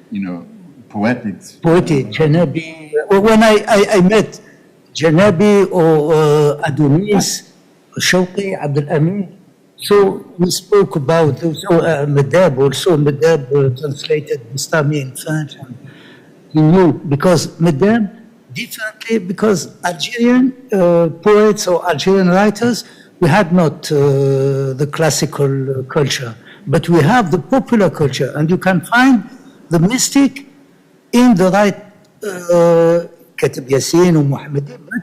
poetics. Poetic, Janabi. When I met Janabi or Adonis, Shawqi, Abdul Amin, so we spoke about those. Medab also, Medab translated Bistami in French. And he knew because Medab differently, because Algerian poets or Algerian writers, we had not the classical culture, but we have the popular culture, and you can find the mystic in the right Katib Yassin or Muhammadi, but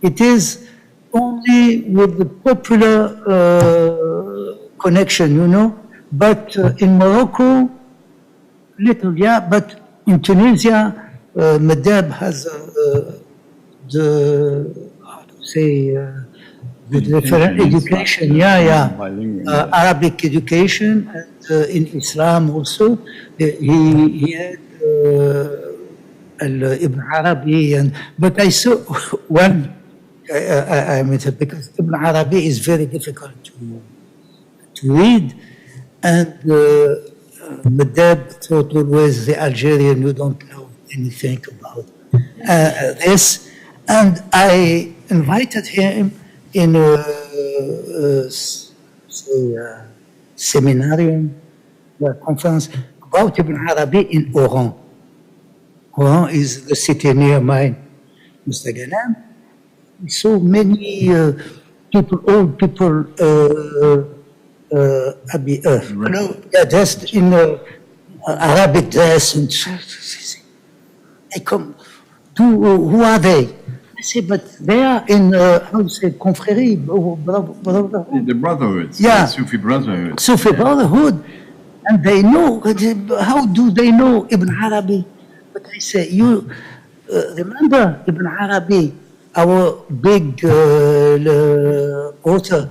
it is only with the popular connection, But in Morocco, little, but in Tunisia, Medab has the different education, Arabic education, and in Islam also. He had Ibn Arabi, but I saw one. I mean, because Ibn Arabi is very difficult to read, and Medab thought always the Algerian, you don't know anything about this, and I invited him in a seminarium, conference about Ibn Arabi in Oran. Rouen is the city near mine, Mr. Ghanem. So many people, old people, dressed in Arabic dress, and I come. Who are they? I say, but they are in how to say, confrérie, brotherhood. The brotherhood, Yeah. the Sufi brotherhood. Sufi brotherhood, and they know. How do they know Ibn Arabi? But I say, you remember Ibn Arabi, our big author,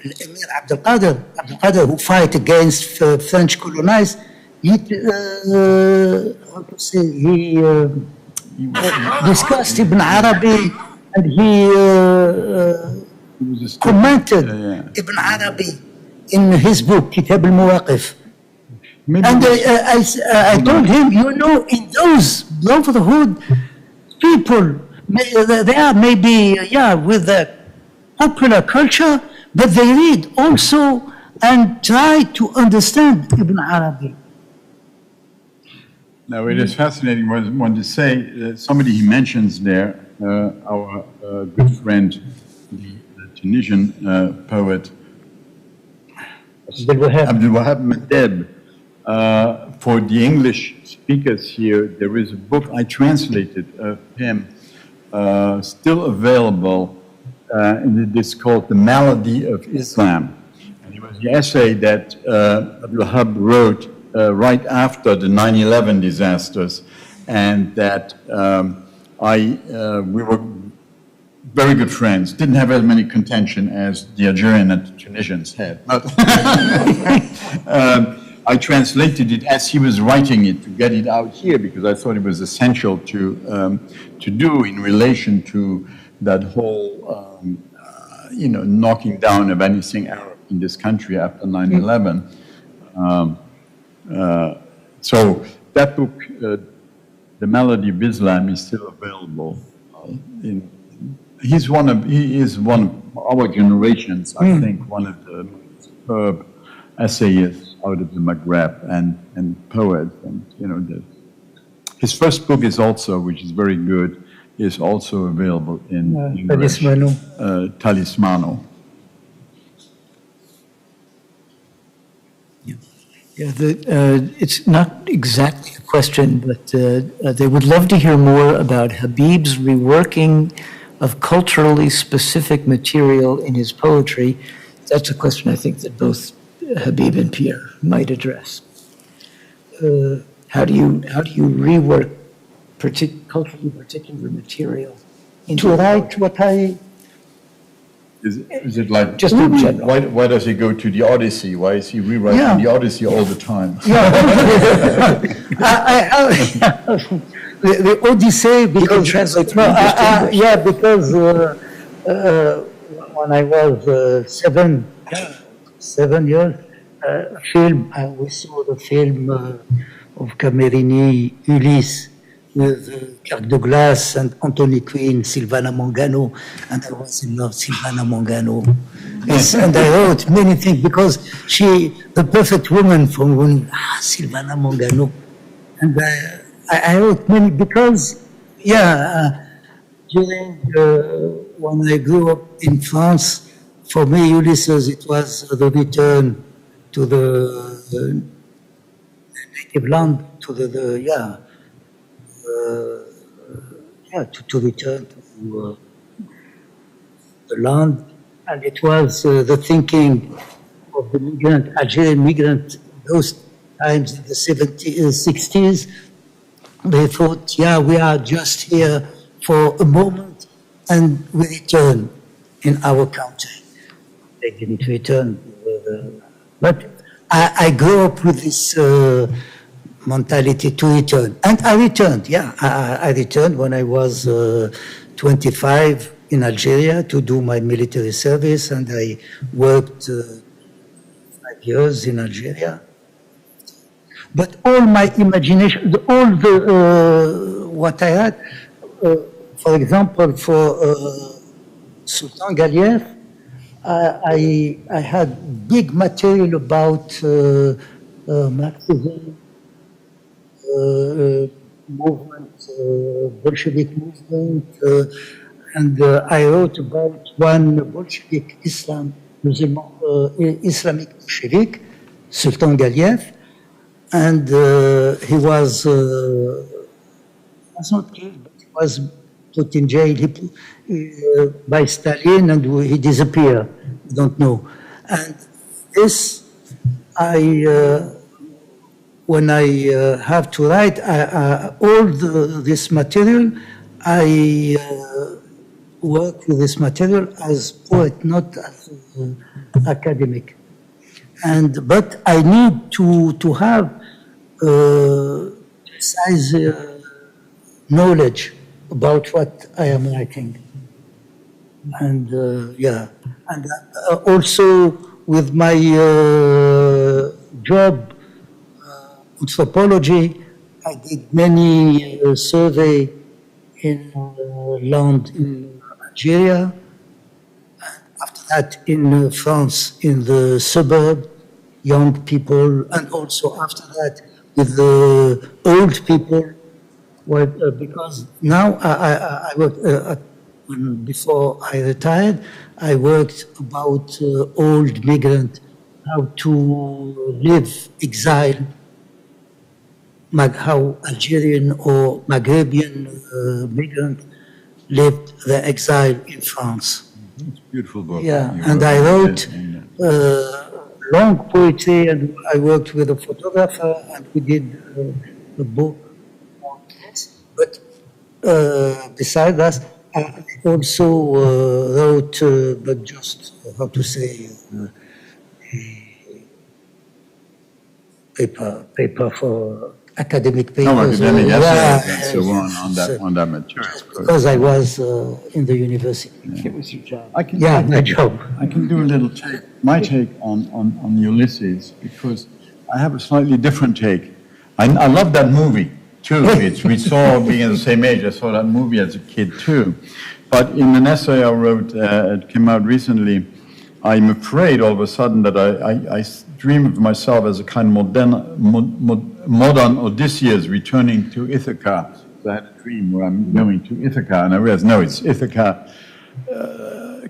Emir Abdul Qadir, who fight against French colonized. He, how to say, he discussed Ibn Arabi, and he commented Ibn Arabi in his book, Kitab al-Muwaqif. And I told him, you know, in those brotherhood people, they are maybe, with the popular culture, but they read also and try to understand Ibn Arabi. Now, it is fascinating one to say, somebody he mentions there, our good friend, the Tunisian poet, Abdul Wahab Madeb. For the English speakers here, there is a book I translated of him, still available, and it is called The Malady of Islam. And it was the essay that Abdul Wahab wrote right after the 9/11 disasters, and that we were very good friends. Didn't have as many contention as the Algerian and the Tunisians had. But I translated it as he was writing it to get it out here, because I thought it was essential to do in relation to that whole knocking down of anything Arab in this country after 9/11. So that book, The Malady of Islam, is still available. He is one of our generations, I think, one of the superb essayists out of the Maghreb and poets. And his first book is also, which is very good, is also available in English. Talismano. Yeah, it's not exactly a question, but they would love to hear more about Habib's reworking of culturally specific material in his poetry. That's a question I think that both Habib and Pierre might address. How do you rework culturally particular material To write what I... Is it like, just in general? Why does he go to the Odyssey? Why is he rewriting the Odyssey all the time? The Odyssey, because... You can translate from English to English. Because when I was 7 years, we saw the film of Camerini, Ulysse, with Kirk Douglas and Anthony Quinn, Silvana Mangano, and I was in love with Silvana Mangano. Yes, and I wrote many things because she, the perfect woman from Silvana Mangano. And I wrote many because, during when I grew up in France, for me, Ulysses, it was the return to the native land, to to return to the land. And it was the thinking of the Algerian migrant, those times in the 60s. They thought, we are just here for a moment and we return in our country. They didn't return. But I grew up with this mentality to return. And I returned, I returned when I was 25 in Algeria to do my military service, and I worked 5 years in Algeria. But all my imagination, all the what I had, for example, for Sultan Gallief, I had big material about Marxism, movement, Bolshevik movement, and I wrote about one Bolshevik Islamic Bolshevik, Sultan Galiev, and he was not killed, but he was put in jail by Stalin, and he disappeared. We don't know. And this, when I have to write all this material, I work with this material as poet, not as academic. But I need to have precise knowledge about what I am writing. And and also with my job, anthropology, I did many survey in land in Algeria, and after that in France, in the suburb, young people, and also after that with the old people. Well, because now I work, before I retired, I worked about old migrant, how to live exile, how Algerian or Maghrebian migrant lived their exile in France. It's a beautiful book. Yeah, and I wrote long poetry, and I worked with a photographer, and we did a book on this. But besides that, I also wrote, but just how to say, paper for academic papers. No, academic essays and yes, so on that material. because I was in the university. It was your job. I can, My job. I can do a little take, my take on Ulysses, because I have a slightly different take. I love that movie too. We saw, being at the same age, I saw that movie as a kid too. But in an essay I wrote, it came out recently, I'm afraid all of a sudden that I dream of myself as a kind of modern Odysseus returning to Ithaca. So I had a dream where I'm going to Ithaca, and I realized, no, it's Ithaca,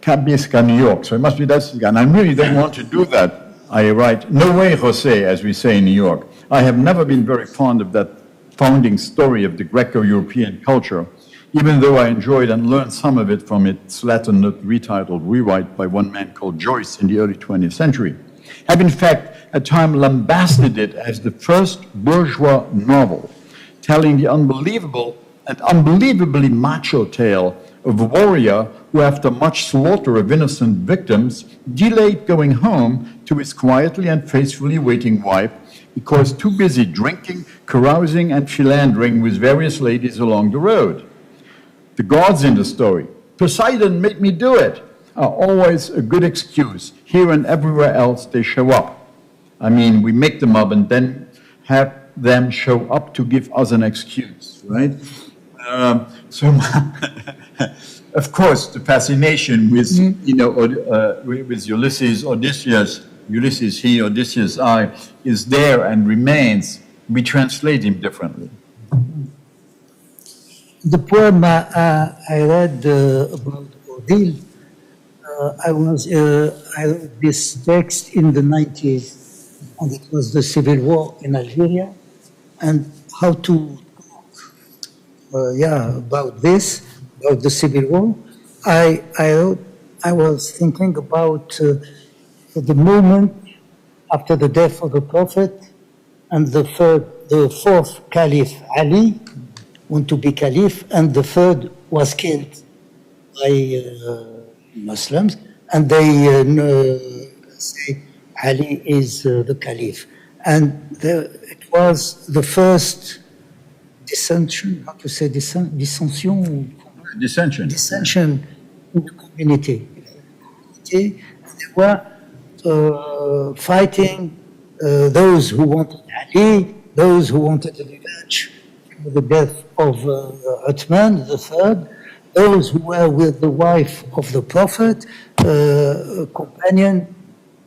can't be Ithaca, New York, so it must be that Ithaca. And I really don't want to do that. I write, no way, Jose, as we say in New York. I have never been very fond of that founding story of the Greco-European culture, even though I enjoyed and learned some of it from its Latin note retitled rewrite by one man called Joris in the early 20th century. Have in fact at time lambasted it as the first bourgeois novel, telling the unbelievable and unbelievably macho tale of a warrior who, after much slaughter of innocent victims, delayed going home to his quietly and faithfully waiting wife because too busy drinking, carousing, and philandering with various ladies along the road. The gods in the story, Poseidon made me do it, are always a good excuse. Here and everywhere else they show up. I mean, we make them up and then have them show up to give us an excuse, right? Of course, the fascination with, with Ulysses, Odysseus, Ulysses he, Odysseus I, is there and remains. We translate him differently. The poem I read about Odile, I wrote this text in the 90s, and it was the civil war in Algeria, and how to talk, about this, about the civil war. I was thinking about the moment after the death of the Prophet, and the fourth Caliph Ali want to be Caliph, and the third was killed by Muslims, and they say Ali is the Caliph. And it was the first dissension, how to say dissension? Dissension in the community. And they were fighting those who wanted Ali, those who wanted the revenge for the death of Uthman III, those who were with the wife of the Prophet, companion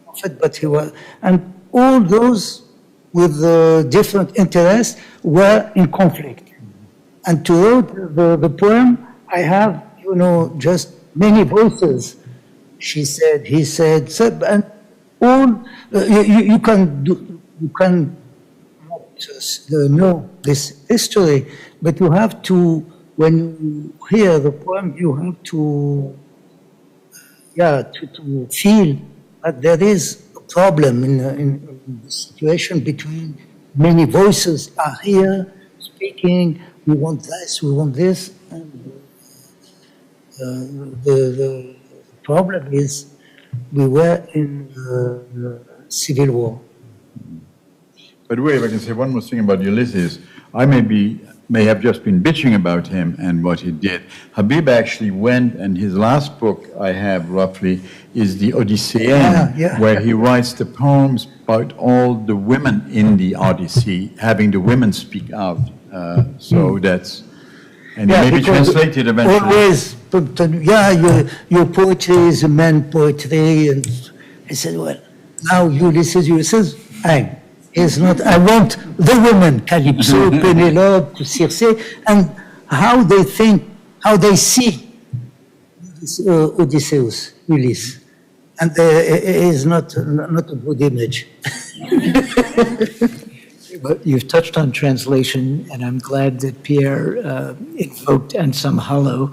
Prophet, but he was, and all those with different interests were in conflict. And to write the poem, I have, just many voices. She said, he said, and all, you can know this history, but you have to, when you hear the poem, you have to feel that there is a problem in the situation between many voices are here speaking, we want this, we want this, and the problem is we were in the civil war. By the way, if I can say one more thing about Ulysses, I may have just been bitching about him and what he did. Habib actually went, and his last book I have roughly is the Odyssey, where he writes the poems about all the women in the Odyssey, having the women speak out. So that's, and it may be translated eventually. Always, your poetry is a man poetry, and I said, well, now Ulysses, is not, I want the women, Calypso, Penelope, Circe, and how they think, how they see Odysseus, Ulysse. And it is not a good image. But you've touched on translation, and I'm glad that Pierre invoked Anselm Hollow.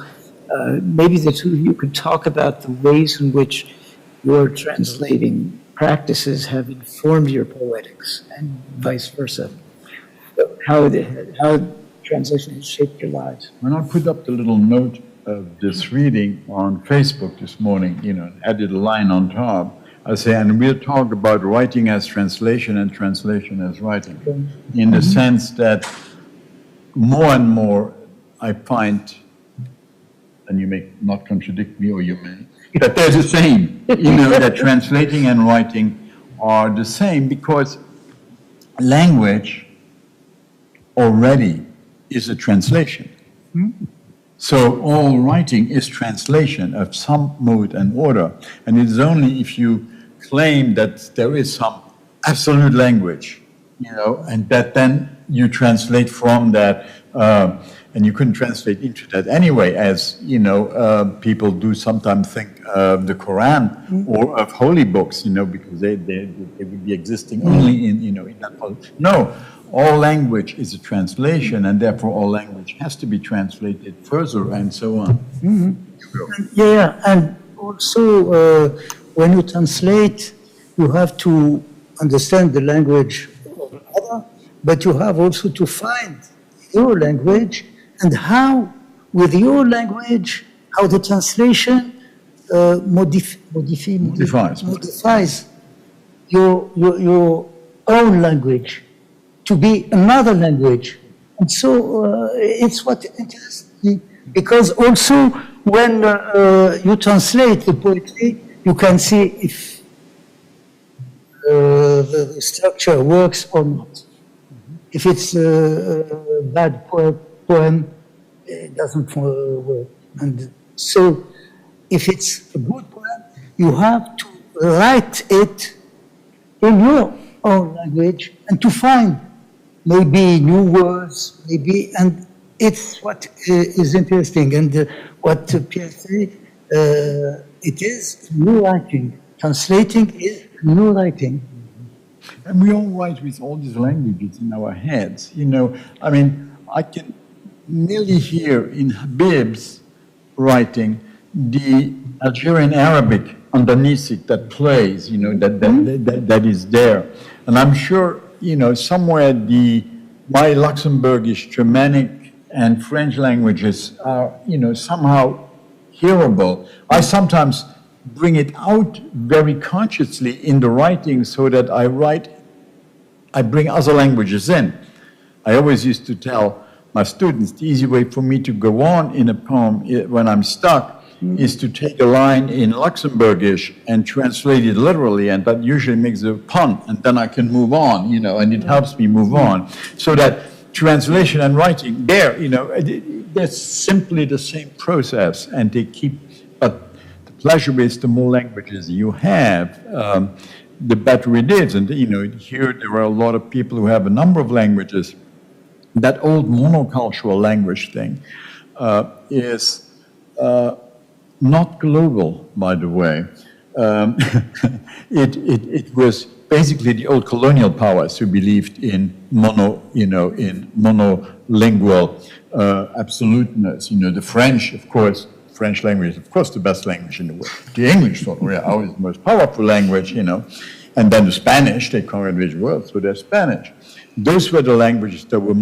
Maybe the two of you could talk about the ways in which your translating practices have informed your poetics, and vice versa. How translation has shaped your lives. When I put up the little note of this reading on Facebook this morning, added a line on top, I say, and we'll talk about writing as translation and translation as writing, in the sense that more and more I find, and you may not contradict me, or you may, that they're the same, that translating and writing are the same, because language already is a translation. So all writing is translation of some mode and order, and it's only if you claim that there is some absolute language, and that then you translate from that, and you couldn't translate into that anyway, as people do sometimes think of the Quran or of holy books, because they would be existing only in that. No, all language is a translation, and therefore all language has to be translated further, and so on. And also when you translate, you have to understand the language of another, but you have also to find your language, and how, with your language, how the translation modifies your own language to be another language. And so it's what interests me, because also when you translate the poetry, you can see if the structure works or not. If it's a bad poem, it doesn't work. And so, if it's a good poem, you have to write it in your own language and to find maybe new words, and it's what is interesting. And what Pierre said, it is new writing. Translating is new writing. And we all write with all these languages in our heads. I can nearly hear in Habib's writing the Algerian Arabic underneath it that plays, that is there. And I'm sure, somewhere my Luxembourgish, Germanic, and French languages are, somehow hearable. I sometimes bring it out very consciously in the writing, so that I bring other languages in. I always used to tell my students, the easy way for me to go on in a poem when I'm stuck is to take a line in Luxembourgish and translate it literally, and that usually makes a pun, and then I can move on, and it helps me move on. So that translation and writing, they're simply the same process, and they keep, but the pleasure is the more languages you have, the better it is. And here there are a lot of people who have a number of languages that old monocultural language thing is not global, by the way. It was basically the old colonial powers who believed in monolingual absoluteness. The French, of course, French language is, of course, the best language in the world. The English thought, well, ours is the most powerful language, And then the Spanish, they conquered the world, so they're Spanish. Those were the languages that were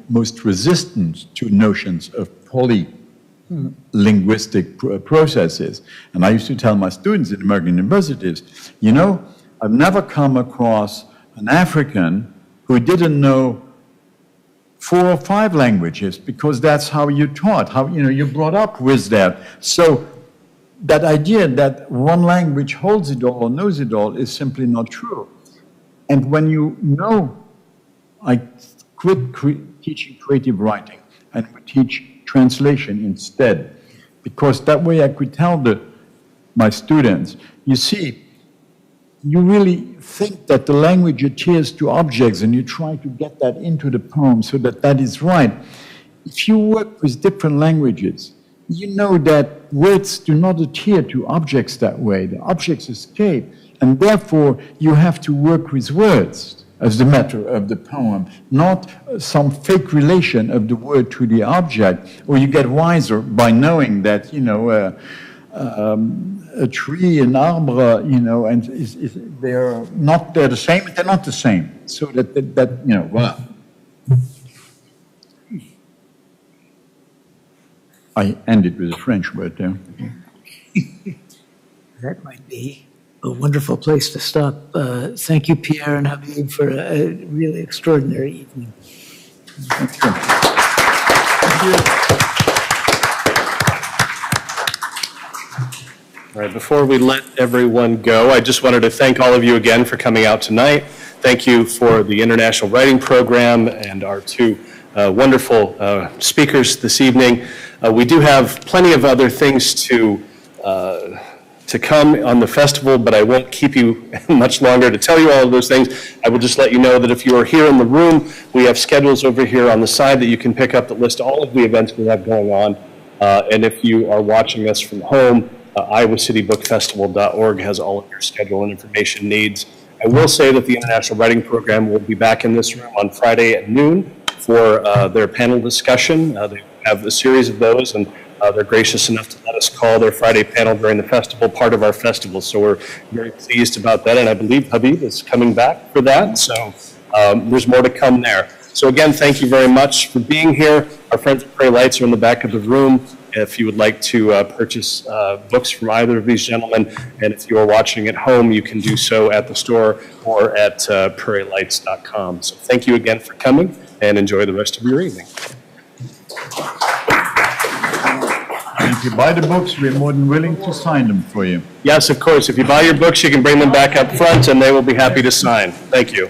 most resistant to notions of polylinguistic processes. And I used to tell my students in American universities, I've never come across an African who didn't know 4 or 5 languages, because that's how you're taught, how you're brought up with that. So that idea that one language holds it all or knows it all is simply not true. And when I quit teaching creative writing and would teach translation instead, because that way I could tell my students, you see, you really think that the language adheres to objects and you try to get that into the poem so that is right. If you work with different languages, you know that words do not adhere to objects that way. The objects escape, and therefore you have to work with words as the matter of the poem, not some fake relation of the word to the object, or you get wiser by knowing that, a tree, an arbre, and they're the same, but they're not the same. So voilà. I ended with a French word there. That might be a wonderful place to stop. Thank you, Pierre and Habib, for a really extraordinary evening. Thank you. Thank you. All right, before we let everyone go, I just wanted to thank all of you again for coming out tonight. Thank you for the International Writing Program and our 2 wonderful speakers this evening. We do have plenty of other things to come on the festival, but I won't keep you much longer to tell you all of those things. I will just let you know that if you are here in the room, we have schedules over here on the side that you can pick up that list all of the events we have going on. And if you are watching us from home, iowicitybookfestival.org has all of your schedule and information needs. I will say that the International Writing Program will be back in this room on Friday at noon for their panel discussion. They have a series of those, and they're gracious enough to let us call their Friday panel during the festival part of our festival. So we're very pleased about that, and I believe Habib is coming back for that. So there's more to come there. So again, thank you very much for being here. Our friends at Prairie Lights are in the back of the room if you would like to purchase books from either of these gentlemen. And if you are watching at home, you can do so at the store or at prairielights.com. So thank you again for coming, and enjoy the rest of your evening. And if you buy the books, we're more than willing to sign them for you. Yes, of course. If you buy your books, you can bring them back up front, and they will be happy to sign. Thank you.